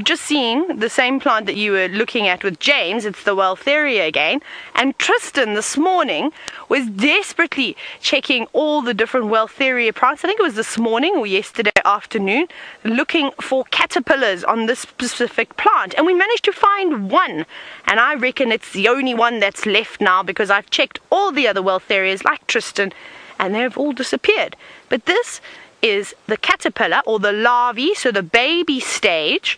just seen the same plant that you were looking at with James. It's the Waltheria again. And Tristan this morning was desperately checking all the different Waltheria plants. I think it was this morning or yesterday afternoon, looking for caterpillars on this specific plant. And we managed to find one. And I reckon it's the only one that's left now, because I've checked all the other Waltherias like Tristan and they've all disappeared. But this is the caterpillar, or the larvae, so the baby stage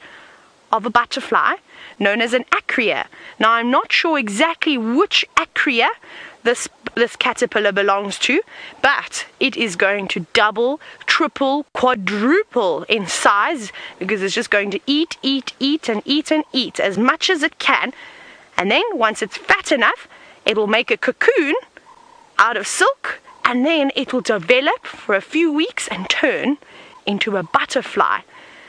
of a butterfly, known as an acria. Now I'm not sure exactly which acria this caterpillar belongs to, but it is going to double, triple, quadruple in size, because it's just going to eat as much as it can, and then once it's fat enough, it will make a cocoon out of silk, and then it will develop for a few weeks and turn into a butterfly.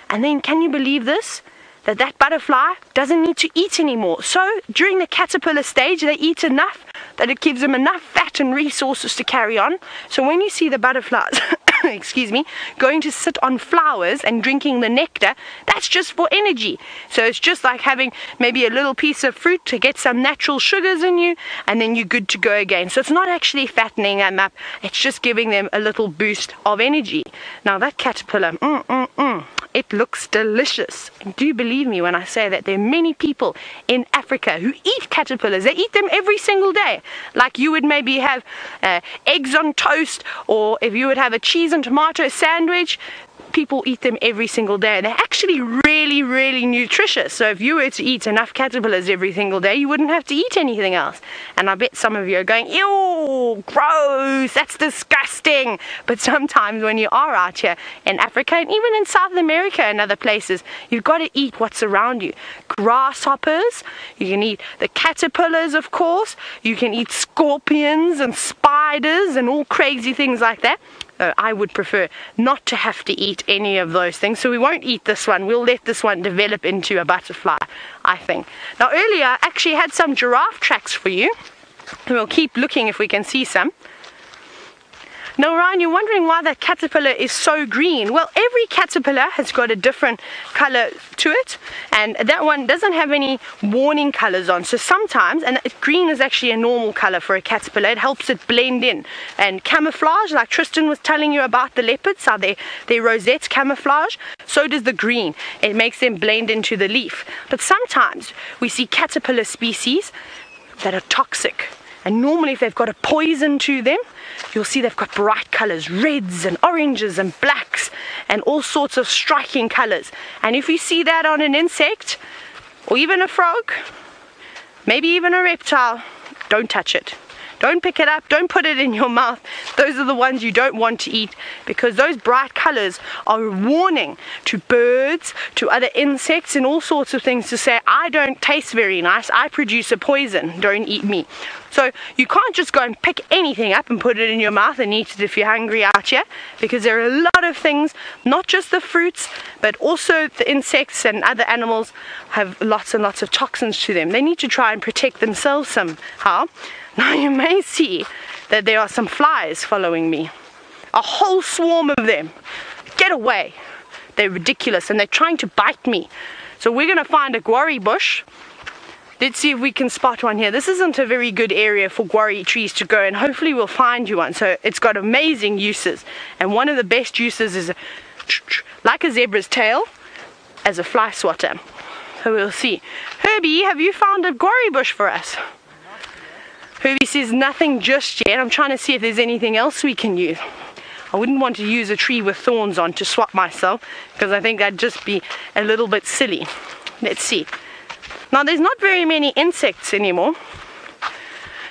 And then, can you believe this? That butterfly doesn't need to eat anymore. So during the caterpillar stage, they eat enough that it gives them enough fat and resources to carry on. So when you see the butterflies, excuse me, going to sit on flowers and drinking the nectar, that's just for energy. So it's just like having maybe a little piece of fruit to get some natural sugars in you, and then you're good to go again. So it's not actually fattening them up, it's just giving them a little boost of energy. Now that caterpillar, it looks delicious. And do you believe me when I say that there are many people in Africa who eat caterpillars? They eat them every single day. Like you would maybe have eggs on toast, or if you would have a cheese and tomato sandwich, people eat them every single day, and they're actually really, really nutritious. So if you were to eat enough caterpillars every single day, you wouldn't have to eat anything else. And I bet some of you are going, ew, gross, that's disgusting. But sometimes when you are out here in Africa, and even in South America and other places, you've got to eat what's around you. Grasshoppers, you can eat the caterpillars, of course, you can eat scorpions and spiders and all crazy things like that. I would prefer not to have to eat any of those things, so we won't eat this one. We'll let this one develop into a butterfly, I think. Now earlier I actually had some giraffe tracks for you. We'll keep looking if we can see some. Now Ryan, you're wondering why that caterpillar is so green. Well, every caterpillar has got a different color to it, and that one doesn't have any warning colors on. So sometimes, and green is actually a normal color for a caterpillar, it helps it blend in. And camouflage, like Tristan was telling you about the leopards, how their rosettes camouflage, so does the green. It makes them blend into the leaf. But sometimes we see caterpillar species that are toxic. And normally if they've got a poison to them, you'll see they've got bright colors, reds and oranges and blacks and all sorts of striking colors. And if you see that on an insect, or even a frog, maybe even a reptile, don't touch it. Don't pick it up, don't put it in your mouth. Those are the ones you don't want to eat, because those bright colors are a warning to birds, to other insects and all sorts of things, to say, I don't taste very nice, I produce a poison, don't eat me. So you can't just go and pick anything up and put it in your mouth and eat it if you're hungry out here, because there are a lot of things, not just the fruits, but also the insects and other animals have lots and lots of toxins to them. They need to try and protect themselves somehow. Now you may see that there are some flies following me. A whole swarm of them. Get away. They're ridiculous and they're trying to bite me. So we're going to find a guarri bush. Let's see if we can spot one here. This isn't a very good area for guarri trees to go, and hopefully we'll find you one. So it's got amazing uses, and one of the best uses is like a zebra's tail as a fly swatter. So we'll see. Herbie, have you found a guarri bush for us? Herbie says nothing just yet. I'm trying to see if there's anything else we can use. I wouldn't want to use a tree with thorns on to swap myself, because I think that'd just be a little bit silly. Let's see. Now there's not very many insects anymore.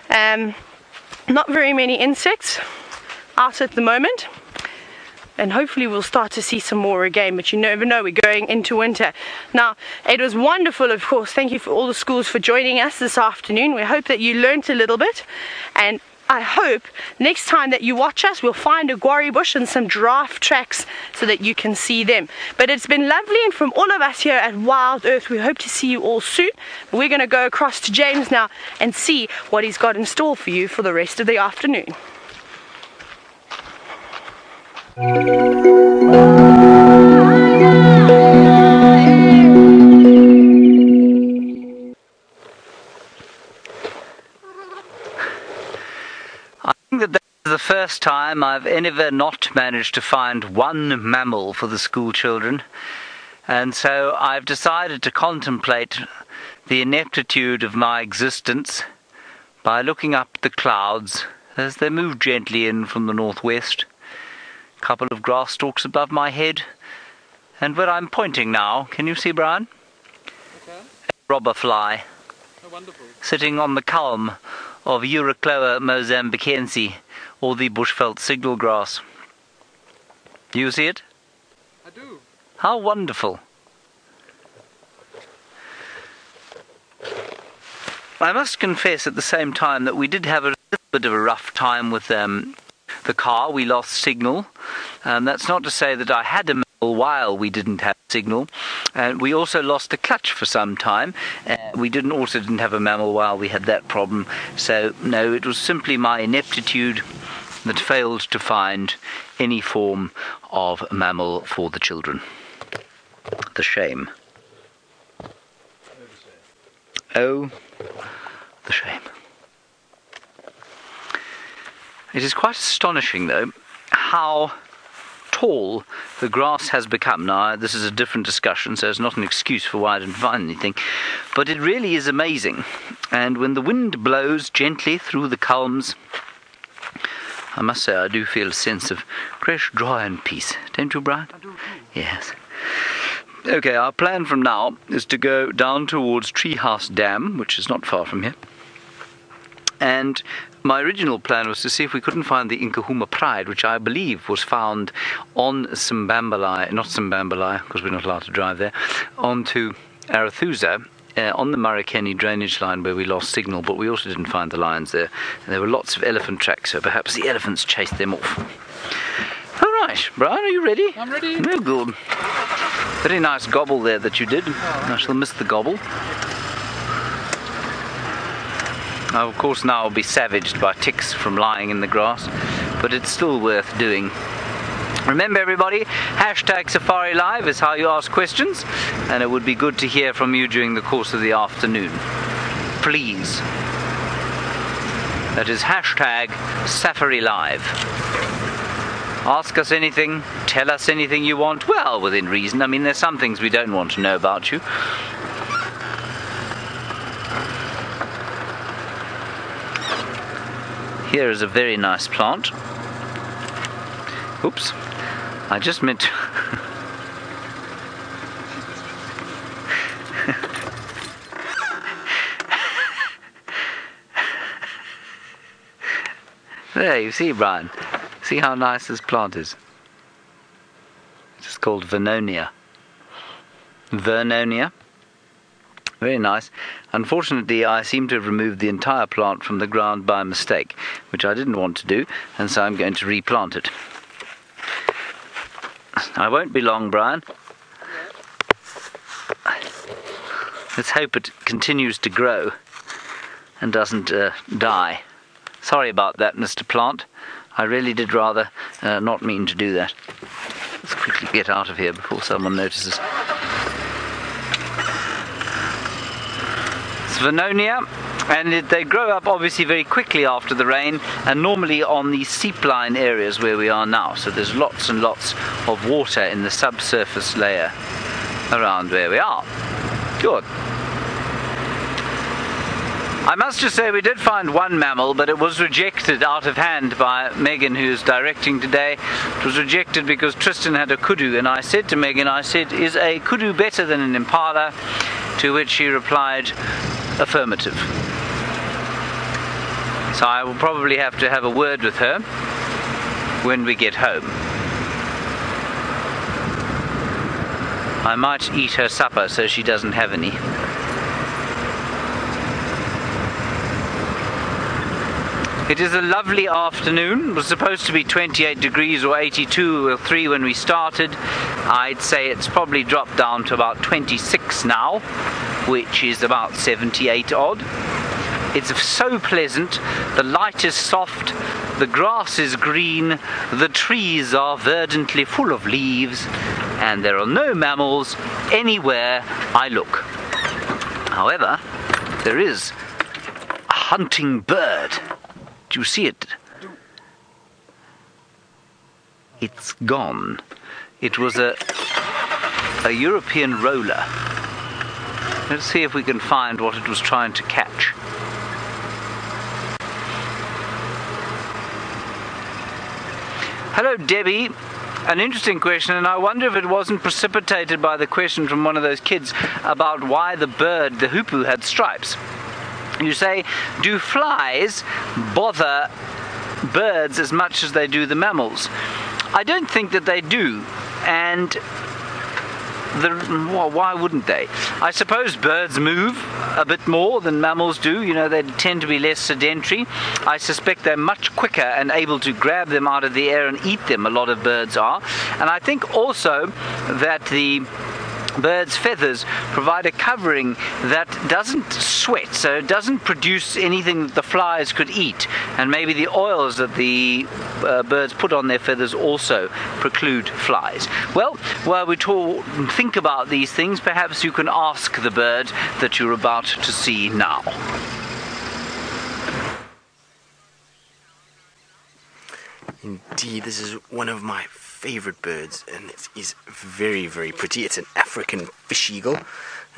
Not very many insects out at the moment. And hopefully we'll start to see some more again, but you never know, we're going into winter. Now, it was wonderful, of course. Thank you for all the schools for joining us this afternoon. We hope that you learnt a little bit, and I hope next time that you watch us, we'll find a guarri bush and some giraffe tracks so that you can see them. But it's been lovely, and from all of us here at Wild Earth, we hope to see you all soon. We're going to go across to James now and see what he's got in store for you for the rest of the afternoon.
I think that is the first time I've ever not managed to find one mammal for the school children, and so I've decided to contemplate the ineptitude of my existence by looking up at the clouds as they move gently in from the northwest. A couple of grass stalks above my head, and where I'm pointing now, can you see, Brian?
Okay.
A robber fly.
Oh, wonderful.
Sitting on the culm of Uricloa mozambicense, or the bushveld signal grass. Do you see it?
I do.
How wonderful. I must confess at the same time that we did have a little bit of a rough time with the car. We lost signal, and that's not to say that I had a mammal while we didn't have signal, and we also lost the clutch for some time. We also didn't have a mammal while we had that problem. So no, it was simply my ineptitude that failed to find any form of mammal for the children. The shame. Oh, the shame. It is quite astonishing, though, how tall the grass has become. Now, this is a different discussion, so it's not an excuse for why I didn't find anything, but it really is amazing. And when the wind blows gently through the culms, I must say I do feel a sense of fresh joy and peace. Don't you, Brian?
I do too.
Yes. Okay, our plan from now is to go down towards Treehouse Dam, which is not far from here. And my original plan was to see if we couldn't find the Nkahuma Pride, which I believe was found on Simbambalai, not Simbambalai, because we're not allowed to drive there, onto Arathusa, on the Marikeni drainage line where we lost signal, but we also didn't find the lions there. And there were lots of elephant tracks, so perhaps the elephants chased them off. All right, Brian, are you ready?
I'm ready.
No good. Very nice gobble there that you did. I shall miss the gobble. Now, of course, now I'll be savaged by ticks from lying in the grass, but it's still worth doing. Remember, everybody, hashtag Safari Live is how you ask questions, and it would be good to hear from you during the course of the afternoon. Please. That is hashtag Safari Live. Ask us anything, tell us anything you want, well, within reason. I mean, there's some things we don't want to know about you. Here is a very nice plant. Oops, I just meant to... There, you see, Brian. See how nice this plant is. It's called Vernonia. Vernonia. Very nice. Unfortunately, I seem to have removed the entire plant from the ground by mistake, which I didn't want to do, and so I'm going to replant it. I won't be long, Brian. Let's hope it continues to grow and doesn't die. Sorry about that, Mr. Plant. I really did rather not mean to do that. Let's quickly get out of here before someone notices. It's Vernonia, and they grow up obviously very quickly after the rain, and normally on the seep line areas where we are now. So there's lots and lots of water in the subsurface layer around where we are. Good. I must just say we did find one mammal, but it was rejected out of hand by Megan, who's directing today. It was rejected because Tristan had a kudu, and I said to Megan, is a kudu better than an impala? To which she replied, affirmative. So I will probably have to have a word with her when we get home. I might eat her supper so she doesn't have any. It is a lovely afternoon. It was supposed to be 28 degrees or 82 or 3 when we started. I'd say it's probably dropped down to about 26 now, which is about 78 odd. It's so pleasant. The light is soft, the grass is green, the trees are verdantly full of leaves, and there are no mammals anywhere I look. However, there is a hunting bird. Do you see it? It's gone. It was a European roller. Let's see if we can find what it was trying to catch. Hello, Debbie. An interesting question, and I wonder if it wasn't precipitated by the question from one of those kids about why the bird, the hoopoe, had stripes. You say, do flies bother birds as much as they do the mammals? I don't think that they do, and well, why wouldn't they? I suppose birds move a bit more than mammals do. You know, they tend to be less sedentary. I suspect they're much quicker and able to grab them out of the air and eat them. A lot of birds are. And I think also that the bird's feathers provide a covering that doesn't sweat, so it doesn't produce anything that the flies could eat, and maybe the oils that the birds put on their feathers also preclude flies. Well, while we think about these things, perhaps you can ask the bird that you're about to see now.
Indeed, this is one of my favorite birds, and it is very, very pretty. It's an African fish eagle,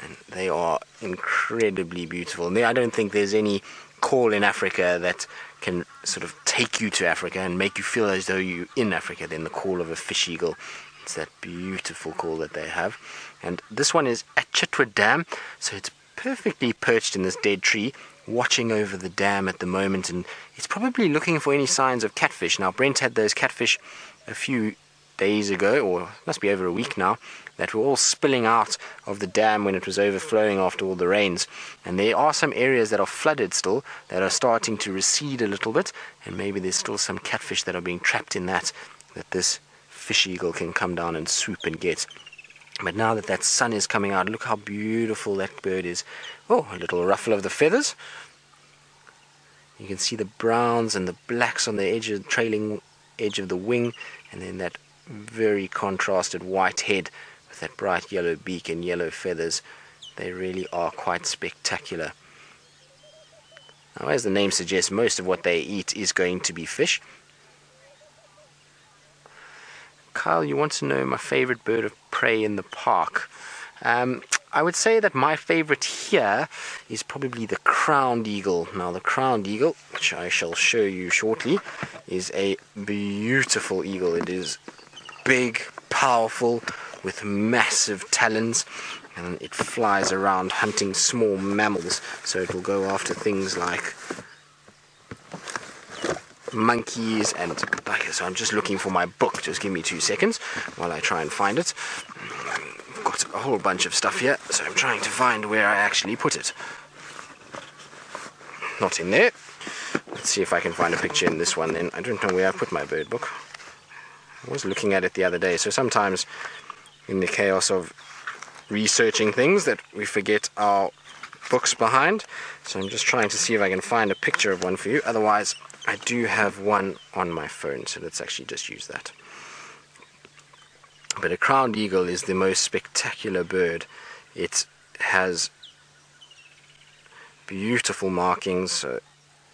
and they are incredibly beautiful. And I don't think there's any call in Africa that can sort of take you to Africa and make you feel as though you're in Africa than the call of a fish eagle. It's that beautiful call that they have. And this one is at Chitwa Dam, so it's perfectly perched in this dead tree, watching over the dam at the moment, and it's probably looking for any signs of catfish. Now, Brent had those catfish a few days ago, or must be over a week now, that were all spilling out of the dam when it was overflowing after all the rains. And there are some areas that are flooded still, that are starting to recede a little bit, and maybe there's still some catfish that are being trapped in that this fish eagle can come down and swoop and get. But now that that sun is coming out, look how beautiful that bird is. Oh, a little ruffle of the feathers. You can see the browns and the blacks on the trailing edge of the wing, and then that very contrasted white head with that bright yellow beak and yellow feathers. They really are quite spectacular. Now, as the name suggests, most of what they eat is going to be fish. Kyle, you want to know my favorite bird of prey in the park? I would say that my favorite here is probably the crowned eagle. Now, the crowned eagle, which I shall show you shortly, is a beautiful eagle. It is big, powerful, with massive talons, and it flies around hunting small mammals. So it will go after things like monkeys and so I'm just looking for my book. Just give me 2 seconds while I try and find it. I've got a whole bunch of stuff here, so I'm trying to find where I actually put it. Not in there. Let's see if I can find a picture in this one then. I don't know where I put my bird book. I was looking at it the other day, so sometimes in the chaos of researching things that we forget our books behind. So I'm just trying to see if I can find a picture of one for you. Otherwise, I do have one on my phone, so let's actually just use that. But a crowned eagle is the most spectacular bird. It has beautiful markings, so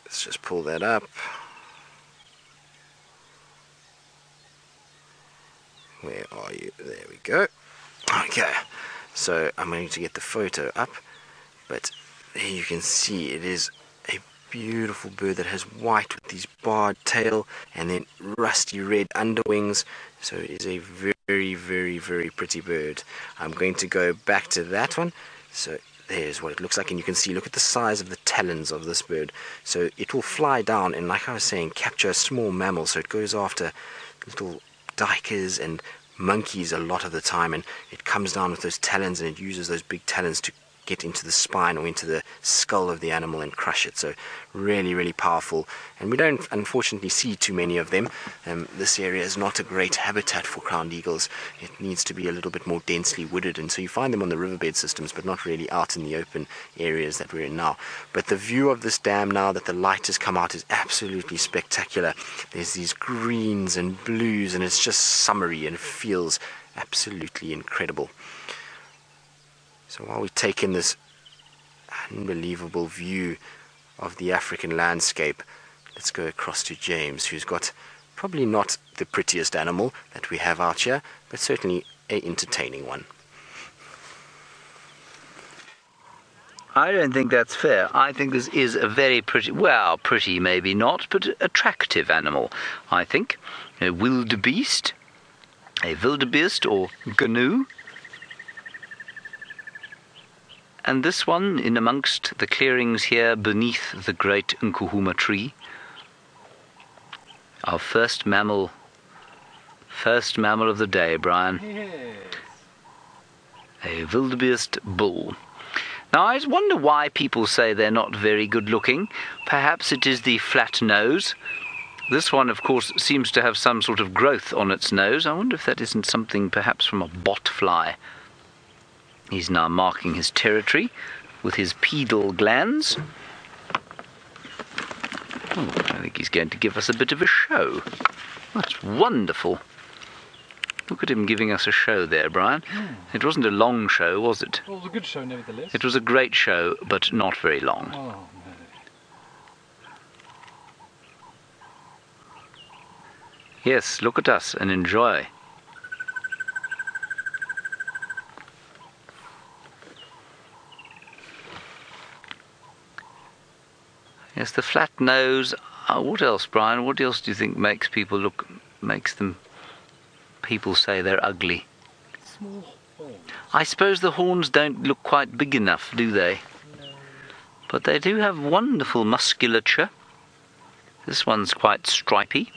let's just pull that up. Where are you? There we go. Okay, so I'm going to get the photo up, but there you can see it is a beautiful bird that has white with these barred tail and then rusty red underwings. So it is a very, very, very pretty bird. I'm going to go back to that one. So there's what it looks like, and you can see, look at the size of the talons of this bird. So it will fly down and, like I was saying, capture a small mammal. So it goes after little duikers and monkeys a lot of the time, and it comes down with those talons, and it uses those big talons to get into the spine or into the skull of the animal and crush it. So really, really powerful, and we don't unfortunately see too many of them. This area is not a great habitat for crowned eagles. It needs to be a little bit more densely wooded, and so you find them on the riverbed systems, but not really out in the open areas that we're in now. But the view of this dam now that the light has come out is absolutely spectacular. There's these greens and blues, and it's just summery and it feels absolutely incredible. So while we take in this unbelievable view of the African landscape, let's go across to James, who's got probably not the prettiest animal that we have out here, but certainly an entertaining one.
I don't think that's fair. I think this is a very pretty, well, pretty maybe not, but attractive animal, I think. A wildebeest, a wildebeest or gnu. And this one in amongst the clearings here beneath the great Nkuhuma tree. Our first mammal of the day, Brian. A wildebeest bull. Now I wonder why people say they're not very good looking. Perhaps it is the flat nose. This one, of course, seems to have some sort of growth on its nose. I wonder if that isn't something perhaps from a botfly. He's now marking his territory with his pedal glands. Oh, I think he's going to give us a bit of a show. That's wonderful. Look at him giving us a show there, Brian. It wasn't a long show, was it?
Well, it was a good show, nevertheless.
It was a great show, but not very long.
Oh, no.
Yes, look at us and enjoy. Yes, the flat nose. What else, Brian? What else do you think makes people people say they're ugly?
Small horns.
I suppose the horns don't look quite big enough, do they?
No.
But they do have wonderful musculature. This one's quite stripy.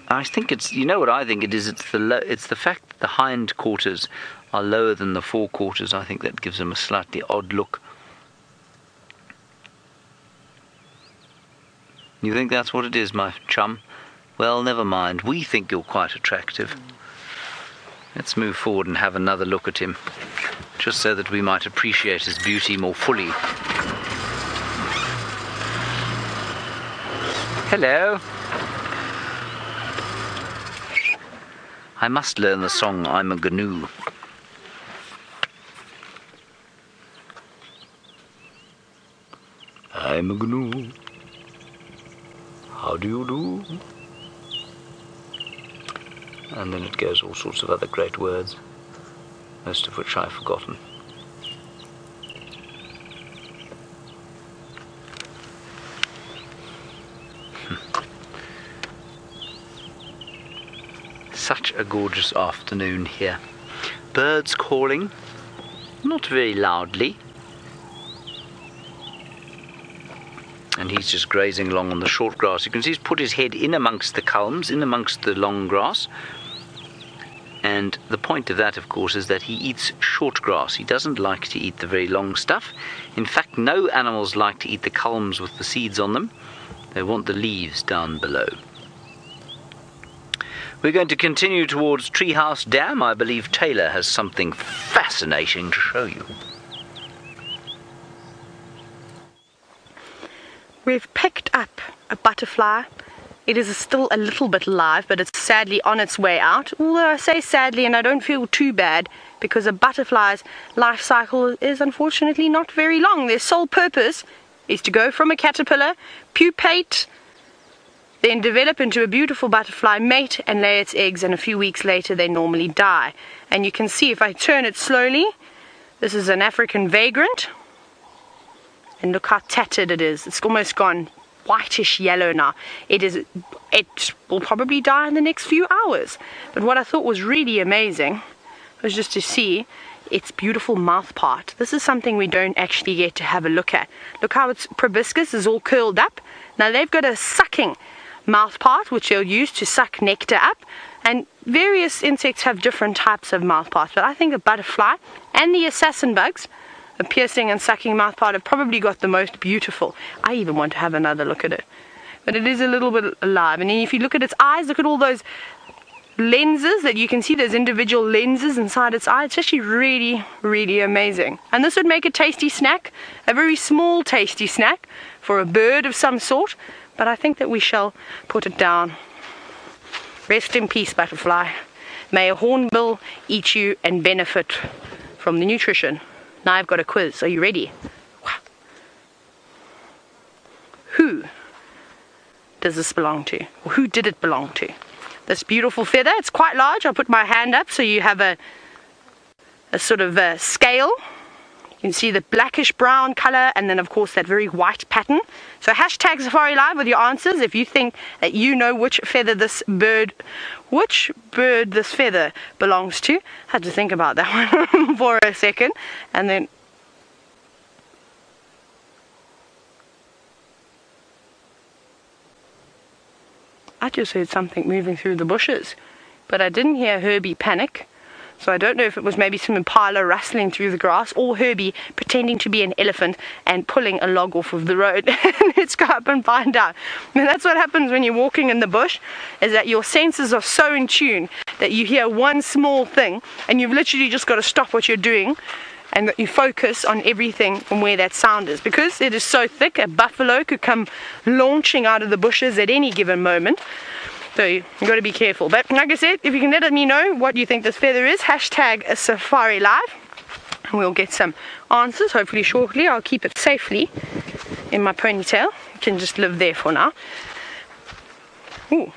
I think it's, you know what I think it is? It's the fact that the hind quarters are lower than the forequarters. I think that gives them a slightly odd look. You think that's what it is, my chum? Well, never mind. We think you're quite attractive. Let's move forward and have another look at him, just so that we might appreciate his beauty more fully. Hello. I must learn the song I'm a Gnu. I'm a Gnu. How do you do? And then it goes all sorts of other great words, most of which I've forgotten. Such a gorgeous afternoon here. Birds calling, not very loudly. and he's just grazing along on the short grass. You can see he's put his head in amongst the culms, in amongst the long grass. And the point of that, of course, is that he eats short grass. He doesn't like to eat the very long stuff. In fact, no animals like to eat the culms with the seeds on them. They want the leaves down below. We're going to continue towards Treehouse Dam. I believe Tayla has something fascinating to show you.
We've picked up a butterfly. It is still a little bit alive, but it's sadly on its way out. Although I say sadly, and I don't feel too bad, because a butterfly's life cycle is unfortunately not very long. Their sole purpose is to go from a caterpillar, pupate, then develop into a beautiful butterfly, mate, and lay its eggs, and a few weeks later they normally die. And you can see if I turn it slowly, this is an African vagrant, and look how tattered it is. It's almost gone whitish yellow now. It will probably die in the next few hours. But what I thought was really amazing was just to see its beautiful mouth part. This is something we don't actually get to have a look at. Look how its proboscis is all curled up. Now they've got a sucking mouth part which they'll use to suck nectar up, and various insects have different types of mouth parts, but I think a butterfly and the assassin bugs, a piercing and sucking mouth part, have probably got the most beautiful. I even want to have another look at it, but it is a little bit alive. And then if you look at its eyes, look at all those lenses that you can see, those individual lenses inside its eye. It's actually really, really amazing. And this would make a tasty snack, a very small tasty snack for a bird of some sort, but I think that we shall put it down. Rest in peace, butterfly. May a hornbill eat you and benefit from the nutrition. Now I've got a quiz. Are you ready? Who does this belong to? Or who did it belong to? This beautiful feather, it's quite large. I'll put my hand up so you have a sort of a scale. You can see the blackish brown color, and then of course that very white pattern. So hashtag Safari Live with your answers if you think that you know which bird this feather belongs to. I had to think about that one for a second, and then I just heard something moving through the bushes, but I didn't hear Herbie panic. So I don't know if it was maybe some impala rustling through the grass, or Herbie pretending to be an elephant and pulling a log off of the road. Let's go up and find out. And that's what happens when you're walking in the bush, is that your senses are so in tune that you hear one small thing and you've literally just got to stop what you're doing and that you focus on everything from where that sound is. Because it is so thick, a buffalo could come launching out of the bushes at any given moment. So you've got to be careful. But like I said, if you can let me know what you think this feather is, hashtag Safari Live, and we'll get some answers hopefully shortly. I'll keep it safely in my ponytail. It can just live there for now. Ooh.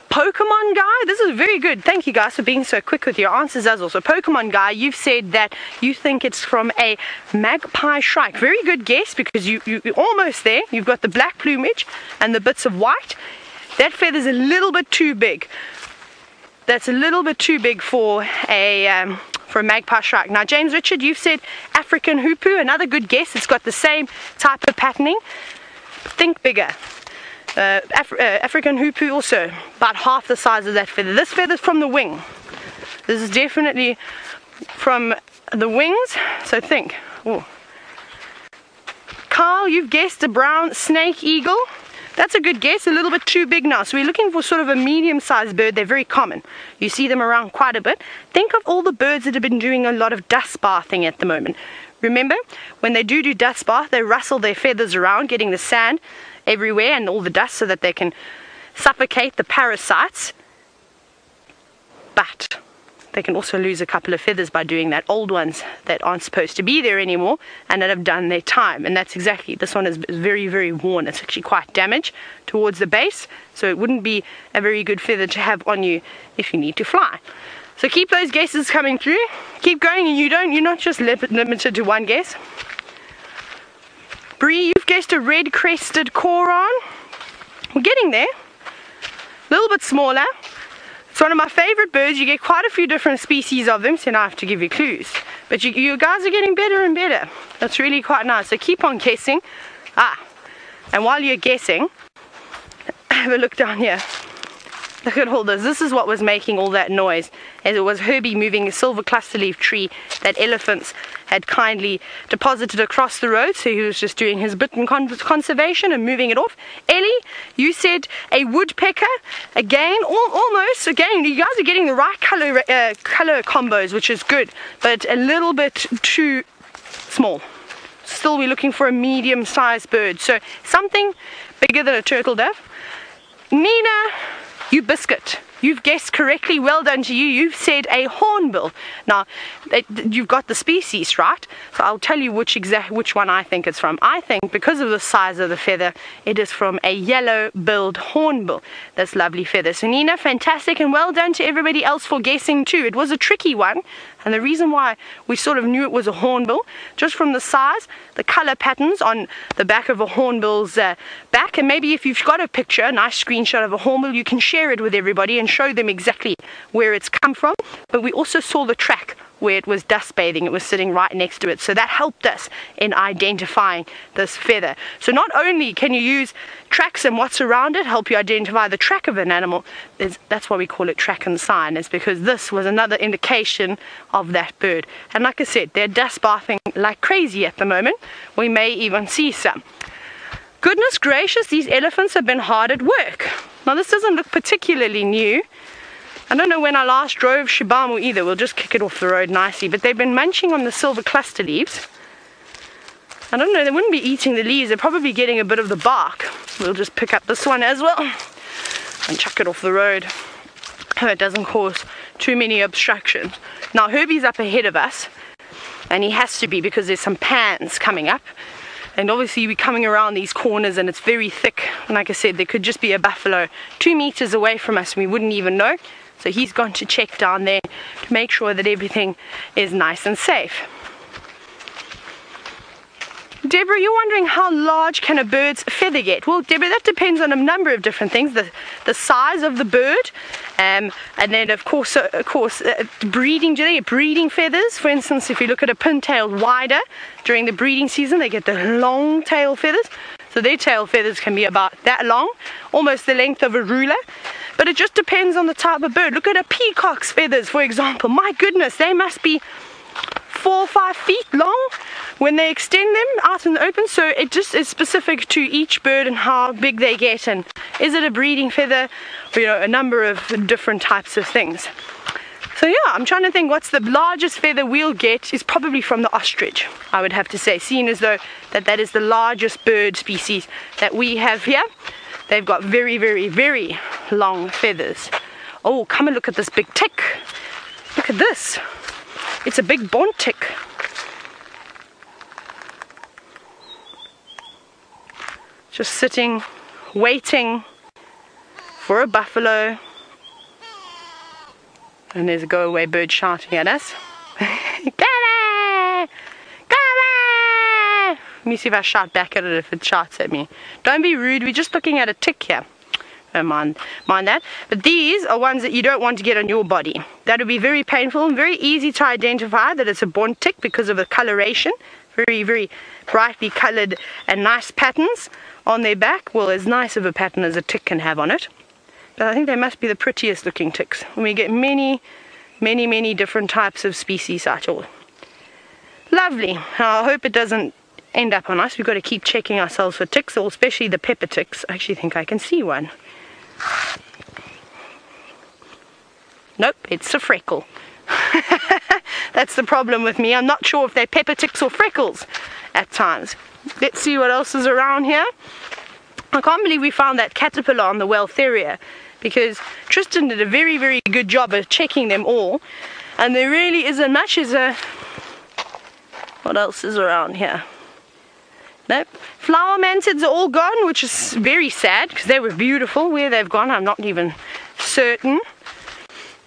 Pokemon Guy, this is very good. Thank you guys for being so quick with your answers as well. So Pokemon Guy, you've said that you think it's from a magpie shrike. Very good guess, because you're almost there. You've got the black plumage and the bits of white. That feather's a little bit too big. That's a little bit too big for a magpie shrike. Now James Richard, you've said African Hoopoe, another good guess. It's got the same type of patterning. Think bigger. African Hoopoe also about half the size of that feather. This feather's from the wing. This is definitely from the wings, so think. Ooh. Carl, you've guessed a brown snake eagle. That's a good guess, a little bit too big now. So we're looking for sort of a medium-sized bird. They're very common. You see them around quite a bit. Think of all the birds that have been doing a lot of dust bathing at the moment. Remember, when they do dust bath, they rustle their feathers around, getting the sand everywhere and all the dust so that they can suffocate the parasites. But they can also lose a couple of feathers by doing that. Old ones that aren't supposed to be there anymore and that have done their time. And that's exactly, this one is very, very worn. It's actually quite damaged towards the base, so it wouldn't be a very good feather to have on you if you need to fly. So keep those guesses coming through. Keep going, and you're not just limited to one guess. Bree, you've guessed a red crested Korhaan. We're getting there. A little bit smaller. It's one of my favorite birds. You get quite a few different species of them, so now I have to give you clues. But you guys are getting better and better. That's really quite nice. So keep on guessing. And while you're guessing, have a look down here. Look at all this. This is what was making all that noise, as it was Herbie moving a silver cluster leaf tree that elephants had kindly deposited across the road. So he was just doing his bit in conservation and moving it off. Ellie, you said a woodpecker. Again, almost. Again, you guys are getting the right color combos, which is good, but a little bit too small. Still, we're looking for a medium-sized bird. So something bigger than a turtle dove. Nina, you biscuit. You've guessed correctly. Well done to you. You've said a hornbill. Now, you've got the species right, so I'll tell you which one I think it's from. I think because of the size of the feather, it is from a yellow-billed hornbill. This lovely feather. So Nina, fantastic, and well done to everybody else for guessing too. It was a tricky one, and the reason why we sort of knew it was a hornbill, just from the size, the color patterns on the back of a hornbill's back, and maybe if you've got a picture, a nice screenshot of a hornbill, you can share it with everybody and show them exactly where it's come from. But we also saw the track where it was dust bathing. It was sitting right next to it, so that helped us in identifying this feather. So not only can you use tracks and what's around it help you identify the track of an animal, that's why we call it track and sign, is because this was another indication of that bird. And like I said, they're dust bathing like crazy at the moment. We may even see some. Goodness gracious, these elephants have been hard at work. Now this doesn't look particularly new. I don't know when I last drove Shibamu either. We'll just kick it off the road nicely. But they've been munching on the silver cluster leaves. I don't know, they wouldn't be eating the leaves. They're probably getting a bit of the bark. We'll just pick up this one as well and chuck it off the road so it doesn't cause too many obstructions. Now Herbie's up ahead of us, and he has to be because there's some pans coming up. And obviously we're coming around these corners and it's very thick. And like I said, there could just be a buffalo 2 meters away from us and we wouldn't even know. So he's gone to check down there to make sure that everything is nice and safe. Deborah, you're wondering how large can a bird's feather get? Well, Deborah, that depends on a number of different things. The size of the bird, and then of course breeding. Do they get breeding feathers? For instance, if you look at a pin-tailed wider during the breeding season, they get the long tail feathers. So their tail feathers can be about that long, almost the length of a ruler. But it just depends on the type of bird. Look at a peacock's feathers, for example. My goodness, they must be 4 or 5 feet long when they extend them out in the open. So it just is specific to each bird and how big they get, and is it a breeding feather, or, you know, a number of different types of things. So yeah, I'm trying to think what's the largest feather we'll get is probably from the ostrich, I would have to say, seeing as though that is the largest bird species that we have here. They've got very, very, very long feathers. Oh, come and look at this big tick. Look at this. It's a big bond tick. Just sitting, waiting for a buffalo. And there's a go-away bird shouting at us. Come on! Come on! Let me see if I shout back at it if it shouts at me. Don't be rude, we're just looking at a tick here. Don't mind that. But these are ones that you don't want to get on your body. That would be very painful and very easy to identify that it's a bond tick because of the coloration. Very, very brightly colored and nice patterns on their back. Well, as nice of a pattern as a tick can have on it. But I think they must be the prettiest looking ticks. And we get many, many, many different types of species at all. Lovely. I hope it doesn't end up on us. We've got to keep checking ourselves for ticks, or especially the pepper ticks. I actually think I can see one. Nope, it's a freckle. That's the problem with me. I'm not sure if they're pepper ticks or freckles at times. Let's see what else is around here. I can't believe we found that caterpillar on the Weltheria, because Tristan did a very, very good job of checking them all, and there really isn't much as a... What else is around here? Nope. Flower mantids are all gone, which is very sad because they were beautiful. Where they've gone, I'm not even certain.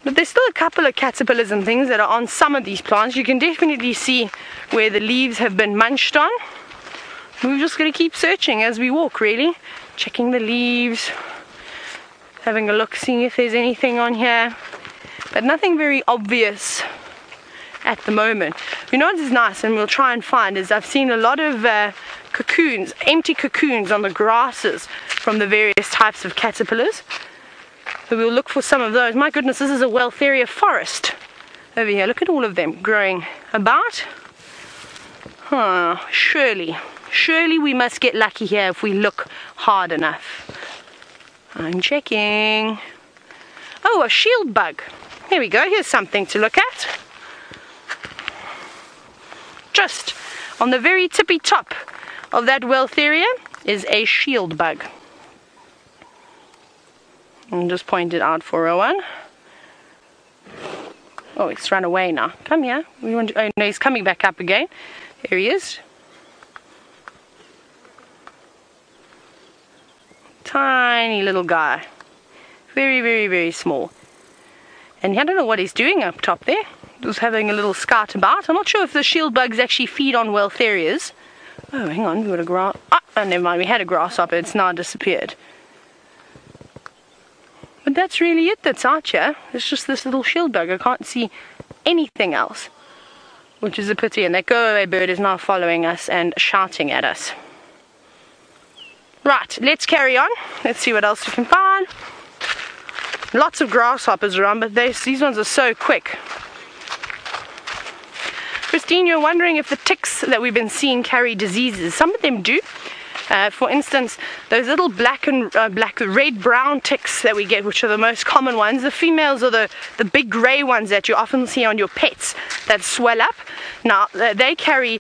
But there's still a couple of caterpillars and things that are on some of these plants. You can definitely see where the leaves have been munched on. We're just going to keep searching as we walk, really. Checking the leaves, having a look, seeing if there's anything on here. But nothing very obvious at the moment. You know what is nice, and we'll try and find, is I've seen a lot of cocoons, empty cocoons on the grasses from the various types of caterpillars. So we'll look for some of those. My goodness, this is a Weltheria forest over here. Look at all of them growing about. Surely we must get lucky here if we look hard enough. I'm checking. Oh, a shield bug. There we go. Here's something to look at. Just on the very tippy top of that Weltheria is a shield bug. I'll just point it out for Rowan. Oh, it's run away now. Come here. Oh no, he's coming back up again. There he is. Tiny little guy. Very, very, very small. And I don't know what he's doing up top there. Just having a little scout about. I'm not sure if the shield bugs actually feed on Weltherias. Oh, hang on. We've got a grass. Oh, never mind. We had a grasshopper. It's now disappeared. But that's really it that's out here. It's just this little shield bug. I can't see anything else, which is a pity. And that go-away bird is now following us and shouting at us. Right, let's carry on. Let's see what else we can find. Lots of grasshoppers around, but these ones are so quick. Christine, you're wondering if the ticks that we've been seeing carry diseases. Some of them do. For instance, those little red-brown ticks that we get, which are the most common ones, the females are the big grey ones that you often see on your pets that swell up. Now, they carry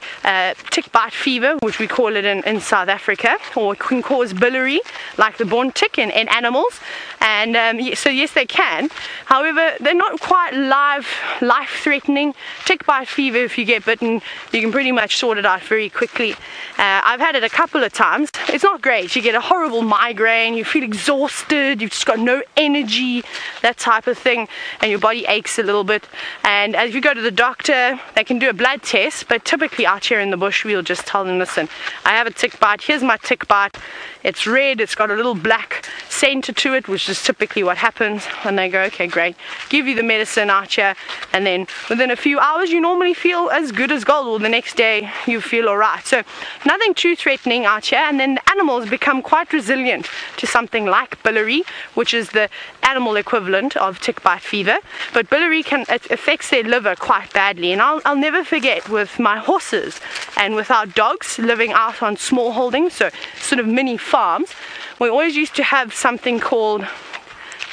tick bite fever, which we call it in South Africa, or it can cause biliary, like the born tick in animals. And so yes, they can. However, they're not quite life-threatening. Tick bite fever, if you get bitten, you can pretty much sort it out very quickly. I've had it a couple of times. It's not great. You get a horrible migraine, you feel exhausted, you've just got no energy, that type of thing, and your body aches a little bit. And if you go to the doctor, they can do a blood test, but typically out here in the bush, we'll just tell them, listen, I have a tick bite, here's my tick bite, it's red, it's got a little black center to it, which is typically what happens. And they go, okay, great, give you the medicine out here, and then within a few hours you normally feel as good as gold, or the next day you feel alright. So nothing too threatening out here. And then the animals become quite resilient to something like biliary, which is the animal equivalent of tick bite fever. But biliary affects their liver quite badly, and I'll never forget with my horses and with our dogs living out on small holdings, so sort of mini farms, we always used to have something called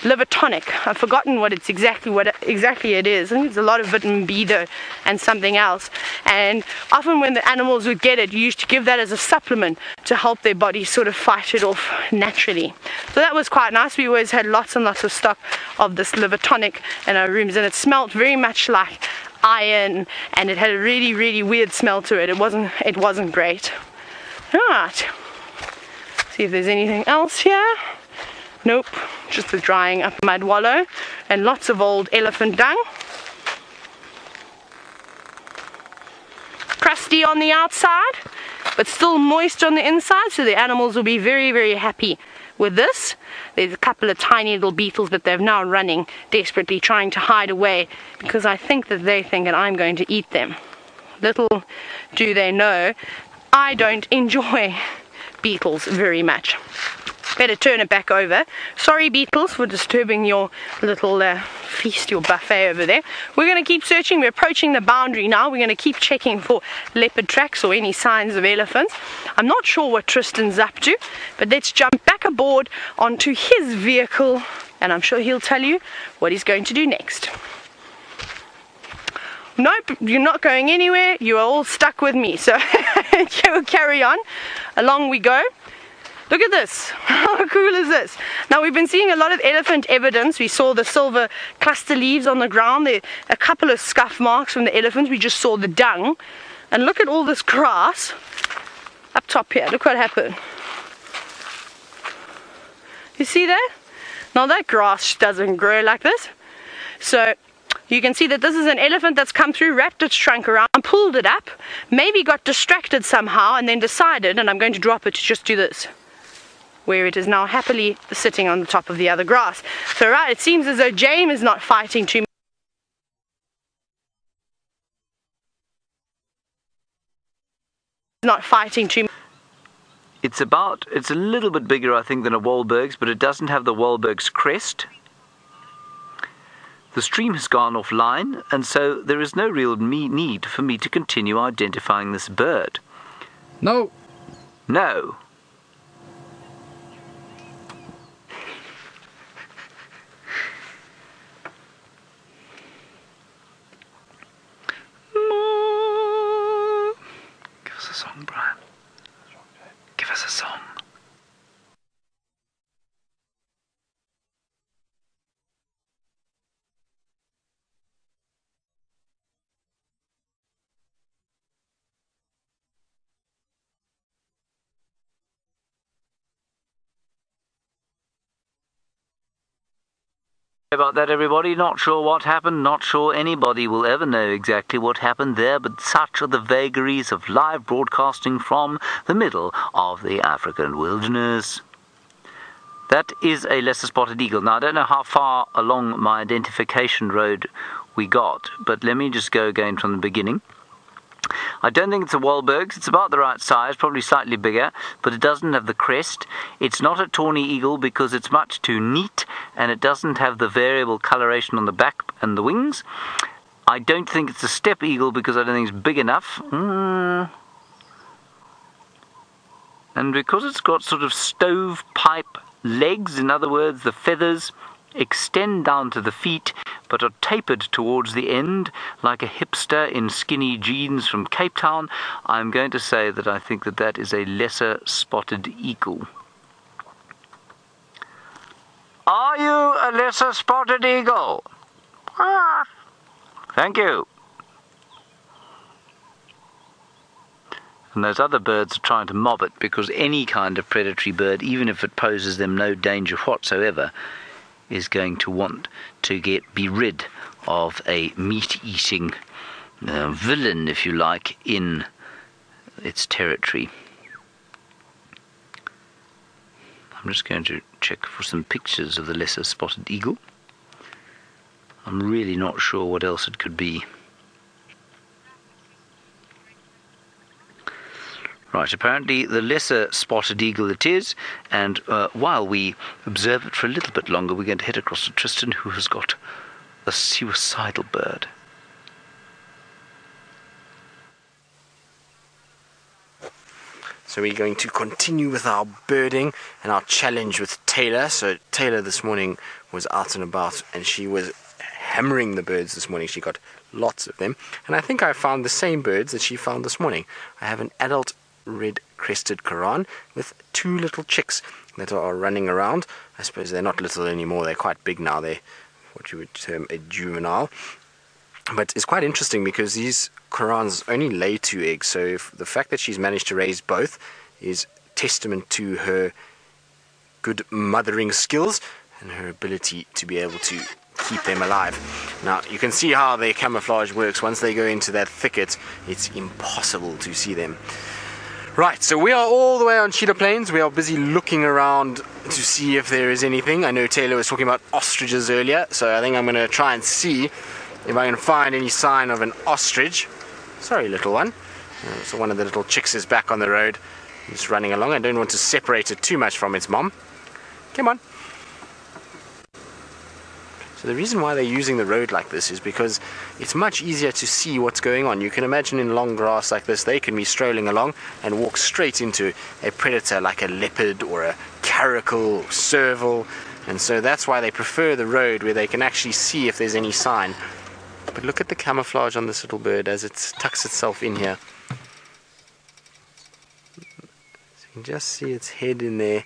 liver tonic. I've forgotten what exactly it is. I think it's a lot of vitamin B though, and something else. And often when the animals would get it, you used to give that as a supplement to help their body sort of fight it off naturally. So that was quite nice. We always had lots and lots of stock of this liver tonic in our rooms, and it smelled very much like iron, and it had a really, really weird smell to it. It wasn't great. Alright. See if there's anything else here. Nope, just the drying up mud wallow and lots of old elephant dung. Crusty on the outside, but still moist on the inside, so the animals will be very, very happy with this. There's a couple of tiny little beetles, but they're now running desperately, trying to hide away, because I think that they think that I'm going to eat them. Little do they know, I don't enjoy beetles very much. Better turn it back over. Sorry beetles for disturbing your little feast, your buffet over there. We're going to keep searching. We're approaching the boundary now. We're going to keep checking for leopard tracks or any signs of elephants. I'm not sure what Tristan's up to, but let's jump back aboard onto his vehicle, and I'm sure he'll tell you what he's going to do next. Nope, you're not going anywhere. You are all stuck with me, so we'll carry on. Along we go. Look at this. How cool is this? Now, we've been seeing a lot of elephant evidence. We saw the silver cluster leaves on the ground. There are a couple of scuff marks from the elephants. We just saw the dung. And look at all this grass up top here. Look what happened. You see that? Now, that grass doesn't grow like this. So you can see that this is an elephant that's come through, wrapped its trunk around, pulled it up, maybe got distracted somehow, and then decided, and I'm going to drop it to just do this, where it is now happily sitting on the top of the other grass. So right, it seems as though James is not fighting too much.
It's a little bit bigger, I think, than a Wahlberg's, but it doesn't have the Wahlberg's crest. The stream has gone offline, and so there is no real need for me to continue identifying this bird.
No.
No. Give us a song, Brian. Give us a song. About that, everybody. Not sure what happened, not sure anybody will ever know exactly what happened there, but such are the vagaries of live broadcasting from the middle of the African wilderness. That is a lesser spotted eagle. Now, I don't know how far along my identification road we got, but let me just go again from the beginning. I don't think it's a Wahlberg's. It's about the right size, probably slightly bigger, but it doesn't have the crest. It's not a tawny eagle because it's much too neat, and it doesn't have the variable coloration on the back and the wings. I don't think it's a steppe eagle because I don't think it's big enough. And because it's got sort of stovepipe legs, in other words, the feathers extend down to the feet but are tapered towards the end like a hipster in skinny jeans from Cape Town, I'm going to say that I think that that is a lesser spotted eagle. Are you a lesser spotted eagle? Ah, thank you. And those other birds are trying to mob it because any kind of predatory bird, even if it poses them no danger whatsoever, is going to want to be rid of a meat-eating villain, if you like, in its territory. I'm just going to check for some pictures of the lesser spotted eagle. I'm really not sure what else it could be. Right, apparently the lesser spotted eagle it is, and while we observe it for a little bit longer, we're going to head across to Tristan, who has got a suicidal bird.
So we're going to continue with our birding and our challenge with Tayla. So Tayla this morning was out and about, and she was hammering the birds this morning. She got lots of them, and I think I found the same birds that she found this morning. I have an adult red-crested Korhaan with 2 little chicks that are running around. I suppose they're not little anymore, they're quite big now. They're what you would term a juvenile. But it's quite interesting because these Korhaans only lay 2 eggs, so if the fact that she's managed to raise both is testament to her good mothering skills and her ability to be able to keep them alive. Now you can see how their camouflage works. Once they go into that thicket, it's impossible to see them. Right, so we are all the way on Cheetah Plains. We are busy looking around to see if there is anything. I know Tayla was talking about ostriches earlier, so I think I'm going to try and see if I can find any sign of an ostrich. Sorry, little one. So one of the little chicks is back on the road. It's running along. I don't want to separate it too much from its mom. Come on. So the reason why they're using the road like this is because it's much easier to see what's going on. You can imagine in long grass like this, they can be strolling along and walk straight into a predator like a leopard or a caracal, serval, and so that's why they prefer the road where they can actually see if there's any sign. But look at the camouflage on this little bird as it tucks itself in here. So you can just see its head in there.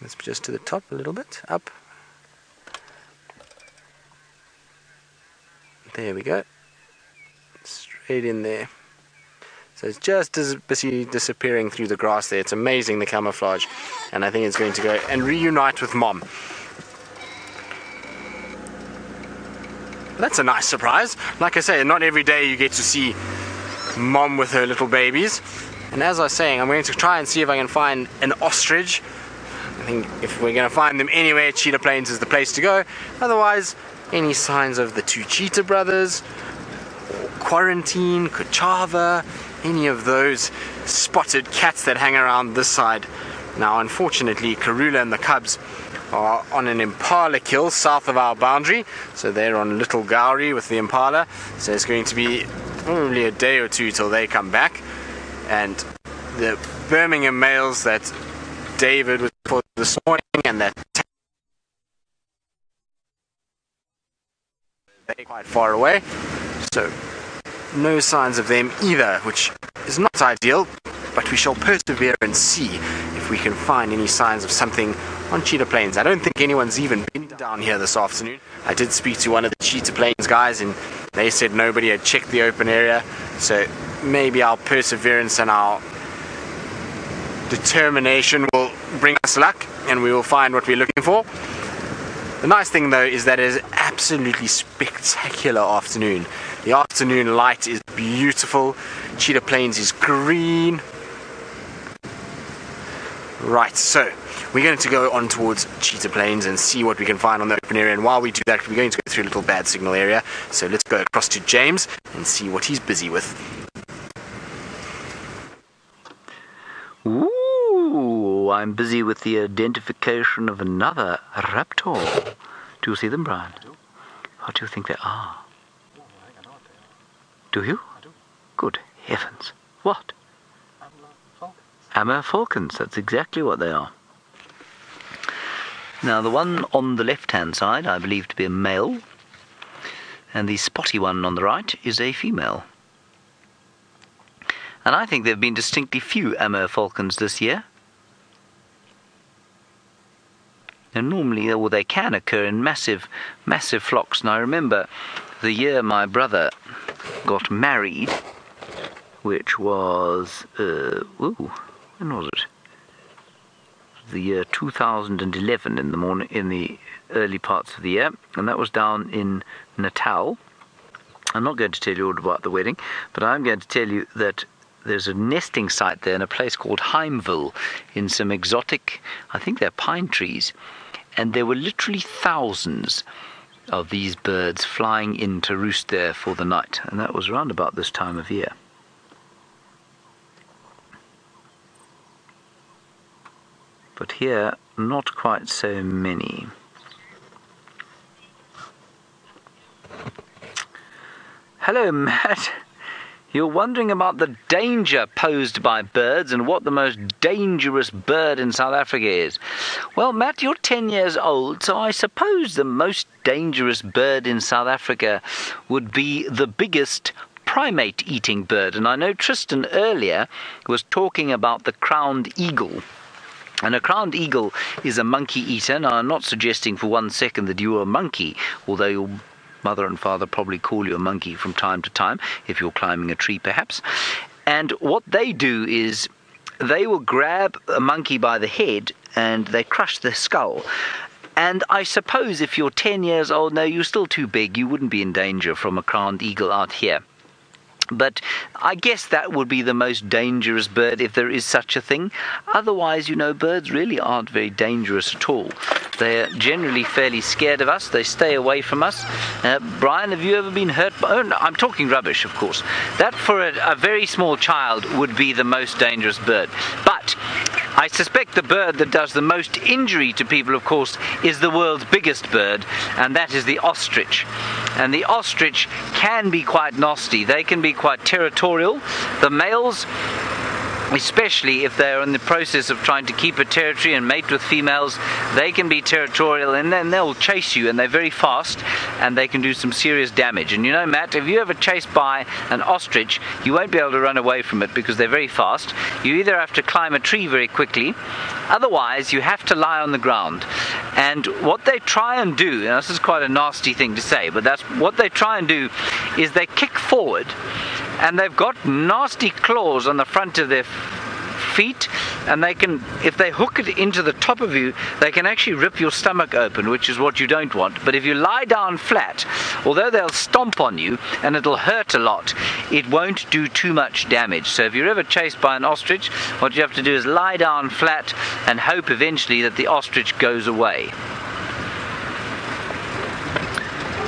Let's just to the top a little bit, up. There we go, straight in there. So it's just as busy disappearing through the grass there. It's amazing, the camouflage, and I think it's going to go and reunite with mom. That's a nice surprise. Like I say, not every day you get to see mom with her little babies. And as I was saying, I'm going to try and see if I can find an ostrich. I think if we're going to find them anywhere, Cheetah Plains is the place to go. Otherwise, any signs of the 2 cheetah brothers, or quarantine, Kuchava, any of those spotted cats that hang around this side. Now, unfortunately, Karula and the cubs are on an impala kill south of our boundary, so they're on Little Gowrie with the impala, so it's going to be probably a day or two till they come back. And the Birmingham males that David was for this morning and that they're quite far away, so no signs of them either, which is not ideal, but we shall persevere and see if we can find any signs of something on Cheetah Plains. I don't think anyone's even been down here this afternoon. I did speak to one of the Cheetah Plains guys and they said nobody had checked the open area, so maybe our perseverance and our determination will bring us luck and we will find what we're looking for. The nice thing though is that it is an absolutely spectacular afternoon. The afternoon light is beautiful. Cheetah Plains is green. Right, so we're going to go on towards Cheetah Plains and see what we can find on the open area, and while we do that we're going to go through a little bad signal area, so let's go across to James and see what he's busy with.
Ooh, I'm busy with the identification of another raptor. Do you see them, Brian? What do you think they are? Do you? Good heavens. What? Amur falcons, that's exactly what they are. Now the one on the left-hand side I believe to be a male, and the spotty one on the right is a female. And I think there have been distinctly few Amur falcons this year. And normally, or they can occur in massive flocks. And I remember the year my brother got married, which was, when was it? The year 2011 in the early parts of the year, and that was down in Natal. I'm not going to tell you all about the wedding, but I'm going to tell you that there's a nesting site there in a place called Heimville in some exotic, I think they're pine trees, and there were literally thousands of these birds flying in to roost there for the night, and that was around about this time of year. But here, not quite so many. Hello, Matt. You're wondering about the danger posed by birds and what the most dangerous bird in South Africa is. Well, Matt, you're 10 years old, so I suppose the most dangerous bird in South Africa would be the biggest primate-eating bird. And I know Tristan earlier was talking about the crowned eagle. And a crowned eagle is a monkey eater. Now, I'm not suggesting for 1 second that you're a monkey, although your mother and father probably call you a monkey from time to time, if you're climbing a tree perhaps. And what they do is they will grab a monkey by the head and they crush the skull. And I suppose if you're 10 years old, no, you're still too big, you wouldn't be in danger from a crowned eagle out here. But I guess that would be the most dangerous bird if there is such a thing. Otherwise, you know, birds really aren't very dangerous at all. They're generally fairly scared of us. They stay away from us. Brian, have you ever been hurt by... Oh, no, I'm talking rubbish, of course. That for a very small child would be the most dangerous bird. But I suspect the bird that does the most injury to people, of course, is the world's biggest bird, and that is the ostrich. And the ostrich can be quite nasty. They can be quite territorial. The males, especially if they're in the process of trying to keep a territory and mate with females, they can be territorial, and then they'll chase you, and they're very fast, and they can do some serious damage. And you know, Matt, if you're ever chased by an ostrich, you won't be able to run away from it because they're very fast. You either have to climb a tree very quickly, otherwise you have to lie on the ground. And what they try and do, and this is quite a nasty thing to say, but that's what they try and do, is they kick forward, and they've got nasty claws on the front of their feet, and they can, if they hook it into the top of you, they can actually rip your stomach open, which is what you don't want. But if you lie down flat, although they'll stomp on you and it'll hurt a lot, it won't do too much damage. So if you're ever chased by an ostrich, what you have to do is lie down flat and hope eventually that the ostrich goes away.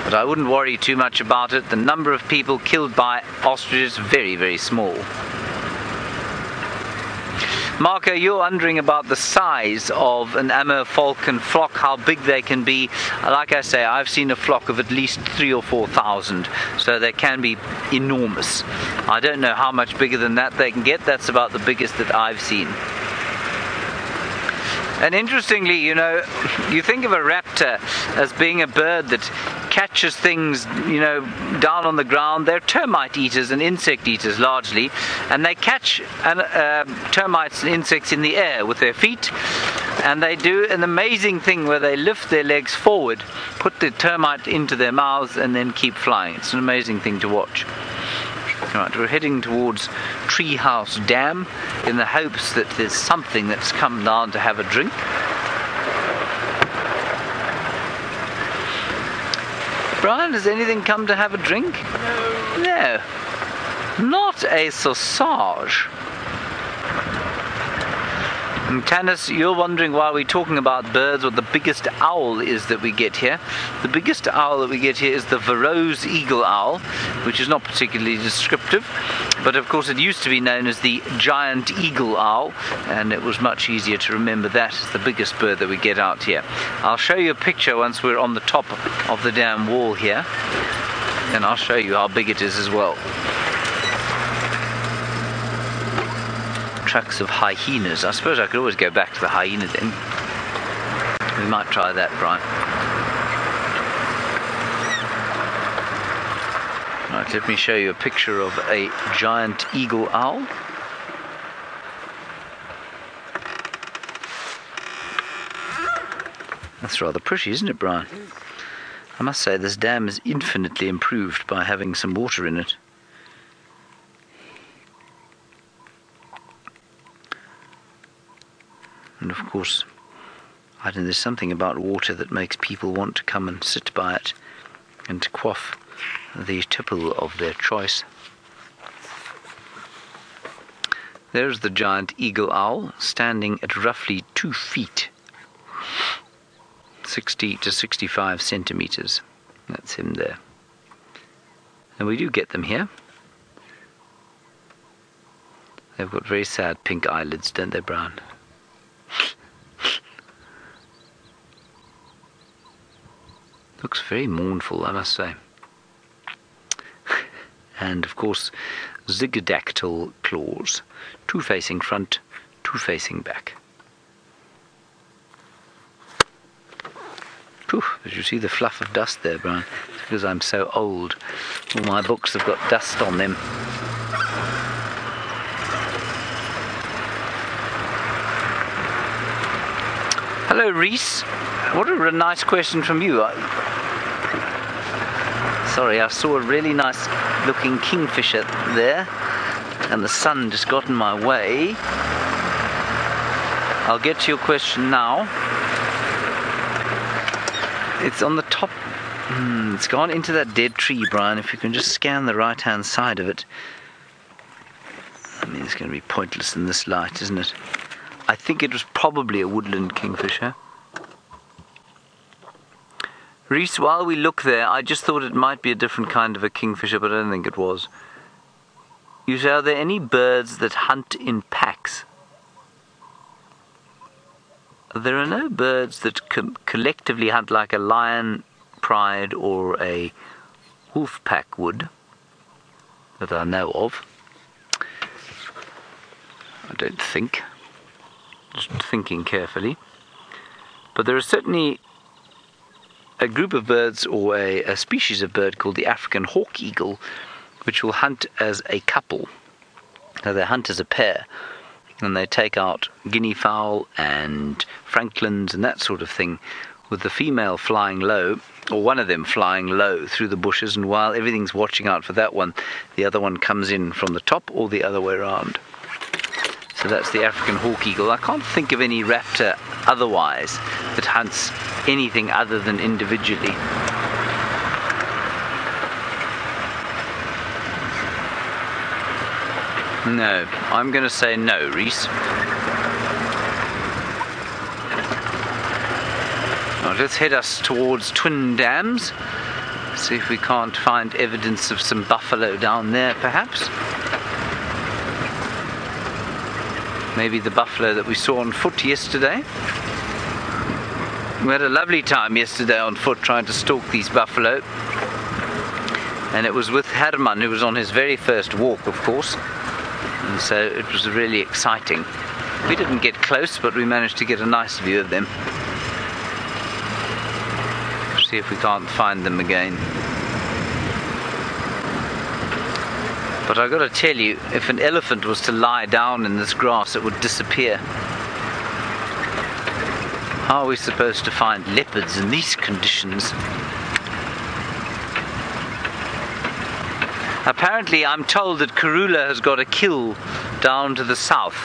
But I wouldn't worry too much about it. The number of people killed by ostriches is very, very small. Marco, you're wondering about the size of an Amur falcon flock, how big they can be. Like I say, I've seen a flock of at least 3,000 or 4,000, so they can be enormous. I don't know how much bigger than that they can get. That's about the biggest that I've seen. And interestingly, you know, you think of a raptor as being a bird that catches things, you know, down on the ground. They're termite eaters and insect eaters largely, and they catch termites and insects in the air with their feet, and they do an amazing thing where they lift their legs forward, put the termite into their mouths, and then keep flying. It's an amazing thing to watch. Right, we're heading towards Treehouse Dam in the hopes that there's something that's come down to have a drink. Brian, has anything come to have a drink? No. Not a sausage. And Tanis, you're wondering why we're talking about birds, what the biggest owl is that we get here. The biggest owl that we get here is the Verreaux's eagle owl, which is not particularly descriptive, but of course it used to be known as the giant eagle owl, and it was much easier to remember that as the biggest bird that we get out here. I'll show you a picture once we're on the top of the dam wall here, and I'll show you how big it is as well. Tracks of hyenas. I suppose I could always go back to the hyena then. We might try that, Brian. Right, let me show you a picture of a giant eagle owl. That's rather pretty, isn't it, Brian? I must say this dam is infinitely improved by having some water in it. And of course, I don't know, there's something about water that makes people want to come and sit by it and to quaff the tipple of their choice. There's the giant eagle owl standing at roughly 2 feet, 60 to 65 centimeters. That's him there. And we do get them here. They've got very sad pink eyelids, don't they, Brian? Looks very mournful, I must say. And of course, zygodactyl claws, 2 facing front, 2 facing back. Whew, did you see the fluff of dust there, Brian? It's because I'm so old. All my books have got dust on them. Hello, Reese. What a nice question from you. Sorry, I saw a really nice looking kingfisher there, and the sun just got in my way. I'll get to your question now. It's on the top. It's gone into that dead tree, Brian. If you can just scan the right hand side of it. I mean, it's going to be pointless in this light, isn't it? I think it was probably a woodland kingfisher. Reese, while we look there, I just thought it might be a different kind of a kingfisher, but I don't think it was. You say, are there any birds that hunt in packs? There are no birds that collectively hunt like a lion, pride, or a wolf pack would, that I know of. I don't think. Just thinking carefully. But there is certainly a group of birds, or a species of bird called the African hawk eagle, which will hunt as a couple. So they hunt as a pair, and they take out guinea fowl and francolins and that sort of thing, with the female flying low, or one of them flying low through the bushes, and while everything's watching out for that one, the other one comes in from the top or the other way around. So that's the African hawk eagle. I can't think of any raptor otherwise that hunts anything other than individually. No, I'm going to say no, Reese. Now let's head us towards Twin Dams. See if we can't find evidence of some buffalo down there, perhaps. Maybe the buffalo that we saw on foot yesterday. We had a lovely time yesterday on foot trying to stalk these buffalo. And it was with Herman, who was on his very first walk, of course. And so it was really exciting. We didn't get close, but we managed to get a nice view of them. See if we can't find them again. But I've got to tell you, if an elephant was to lie down in this grass, it would disappear. How are we supposed to find leopards in these conditions? Apparently, I'm told that Karula has got a kill down to the south.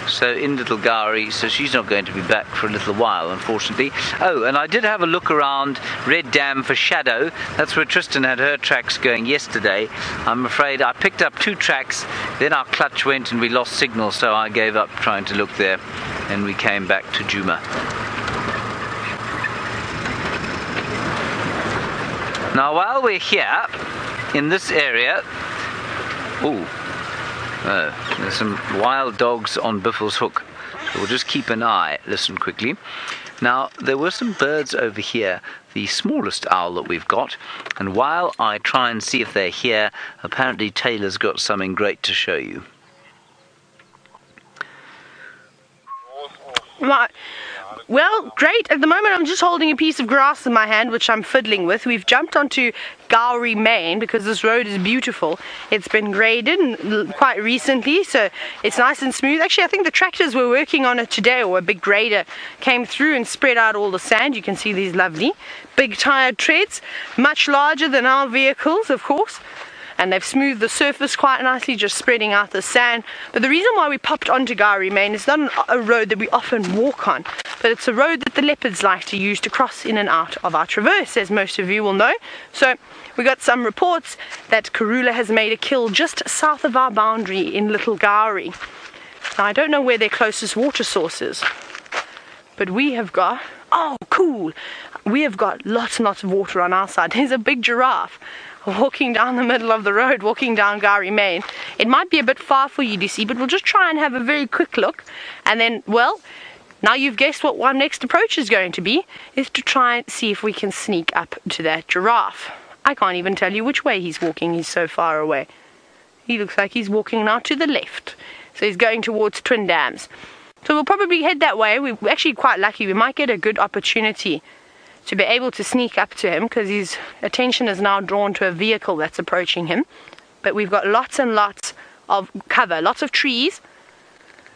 So in Little Gowrie, so she's not going to be back for a little while, unfortunately. Oh, and I did have a look around Red Dam for shadow. That's where Tristan had her tracks going yesterday. I'm afraid I picked up 2 tracks, then our clutch went and we lost signal, so I gave up trying to look there, and we came back to Djuma. Now while we're here, in this area, there's some wild dogs on Biffle's hook. So we'll just keep an eye, listen quickly. Now, there were some birds over here, the smallest owl that we've got, and while I try and see if they're here, apparently Taylor's got something great to show you.
Right. Well, great. At the moment I'm just holding a piece of grass in my hand, which I'm fiddling with. We've jumped onto Gowrie Main because this road is beautiful. It's been graded quite recently, so it's nice and smooth. Actually, I think the tractors were working on it today, or a big grader came through and spread out all the sand. You can see these lovely big tired treads, much larger than our vehicles, of course. And they've smoothed the surface quite nicely, just spreading out the sand. But the reason why we popped onto Gowrie Main is not a road that we often walk on, but it's a road that the leopards like to use to cross in and out of our traverse, as most of you will know. So we got some reports that Karula has made a kill just south of our boundary in Little Gowrie. Now I don't know where their closest water source is, but we have got, oh cool, we have got lots and lots of water on our side. There's a big giraffe walking down the middle of the road, walking down Gowrie Main. It might be a bit far for you to see, but we'll just try and have a very quick look. And then, well, now you've guessed what our next approach is going to be, is to try and see if we can sneak up to that giraffe. I can't even tell you which way he's walking, he's so far away. He looks like he's walking now to the left. So he's going towards Twin Dams. So we'll probably head that way. We're actually quite lucky. We might get a good opportunity to be able to sneak up to him, because his attention is now drawn to a vehicle that's approaching him. But we've got lots and lots of cover, lots of trees.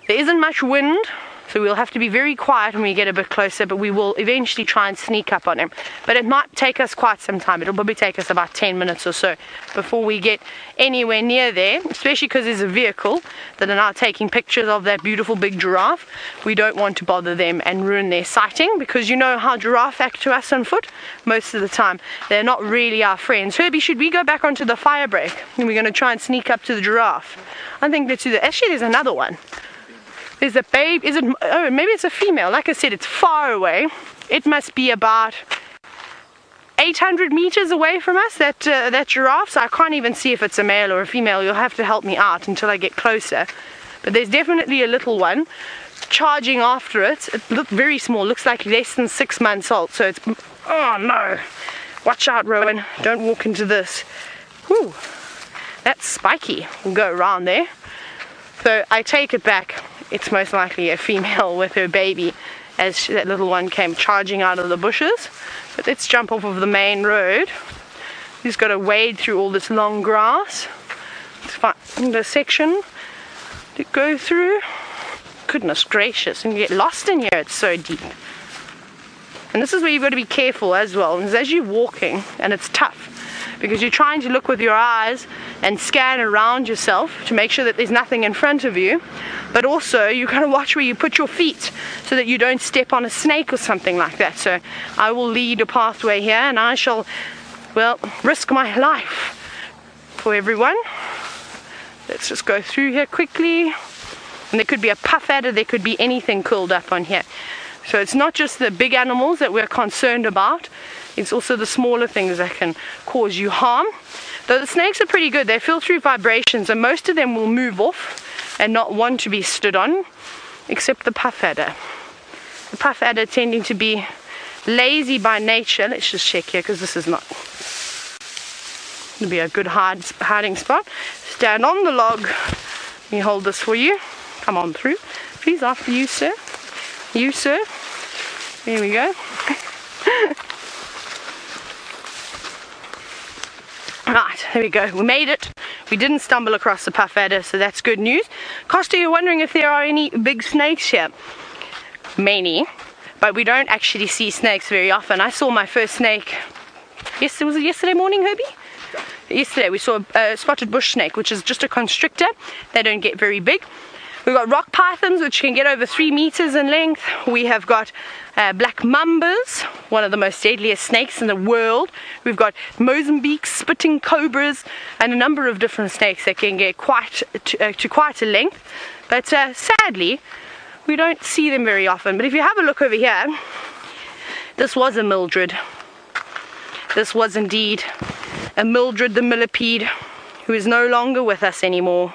There isn't much wind, so we'll have to be very quiet when we get a bit closer, but we will eventually try and sneak up on him. But it might take us quite some time. It'll probably take us about 10 minutes or so before we get anywhere near there, especially because there's a vehicle that are now taking pictures of that beautiful big giraffe. We don't want to bother them and ruin their sighting, because you know how giraffe act to us on foot. Most of the time they're not really our friends. Herbie, should we go back onto the fire break and we're going to try and sneak up to the giraffe? I think let's do that. Actually, there's another one. There's a babe. Is it? Oh, maybe it's a female. Like I said, it's far away. It must be about 800 meters away from us, that giraffe. So I can't even see if it's a male or a female. You'll have to help me out until I get closer. But there's definitely a little one charging after it. It looked very small. Looks like less than 6 months old. So it's, oh no! Watch out, Rowan. Don't walk into this. Whew. That's spiky. We'll go around there. So I take it back. It's most likely a female with her baby, as that little one came charging out of the bushes. But let's jump off of the main road. We've got to wade through all this long grass. Let's find a section to go through. Goodness gracious, and you get lost in here, it's so deep. And this is where you've got to be careful as well, because as you're walking, and it's tough, because you're trying to look with your eyes and scan around yourself to make sure that there's nothing in front of you, but also you got to watch where you put your feet so that you don't step on a snake or something like that. So I will lead a pathway here, and I shall, well, risk my life for everyone. Let's just go through here quickly. And there could be a puff adder, there could be anything curled up on here. So it's not just the big animals that we're concerned about, it's also the smaller things that can cause you harm. Though the snakes are pretty good, they feel through vibrations, and most of them will move off and not want to be stood on, except the puff adder. The puff adder tending to be lazy by nature. Let's just check here because this is not going to be a good hiding spot. Stand on the log. Let me hold this for you. Come on through. Please, after you, sir. You, sir. There we go. Right, there we go. We made it. We didn't stumble across the puff adder, so that's good news. Costa, you're wondering if there are any big snakes here. Many, but we don't actually see snakes very often. I saw my first snake, was it yesterday morning, Herbie? Yesterday we saw a spotted bush snake, which is just a constrictor. They don't get very big. We've got rock pythons, which can get over 3 meters in length. We have got black mambas, one of the most deadliest snakes in the world. We've got Mozambique spitting cobras, and a number of different snakes that can get to quite a length. But sadly, we don't see them very often. But if you have a look over here, this was a Mildred. This was indeed a Mildred the millipede, who is no longer with us anymore.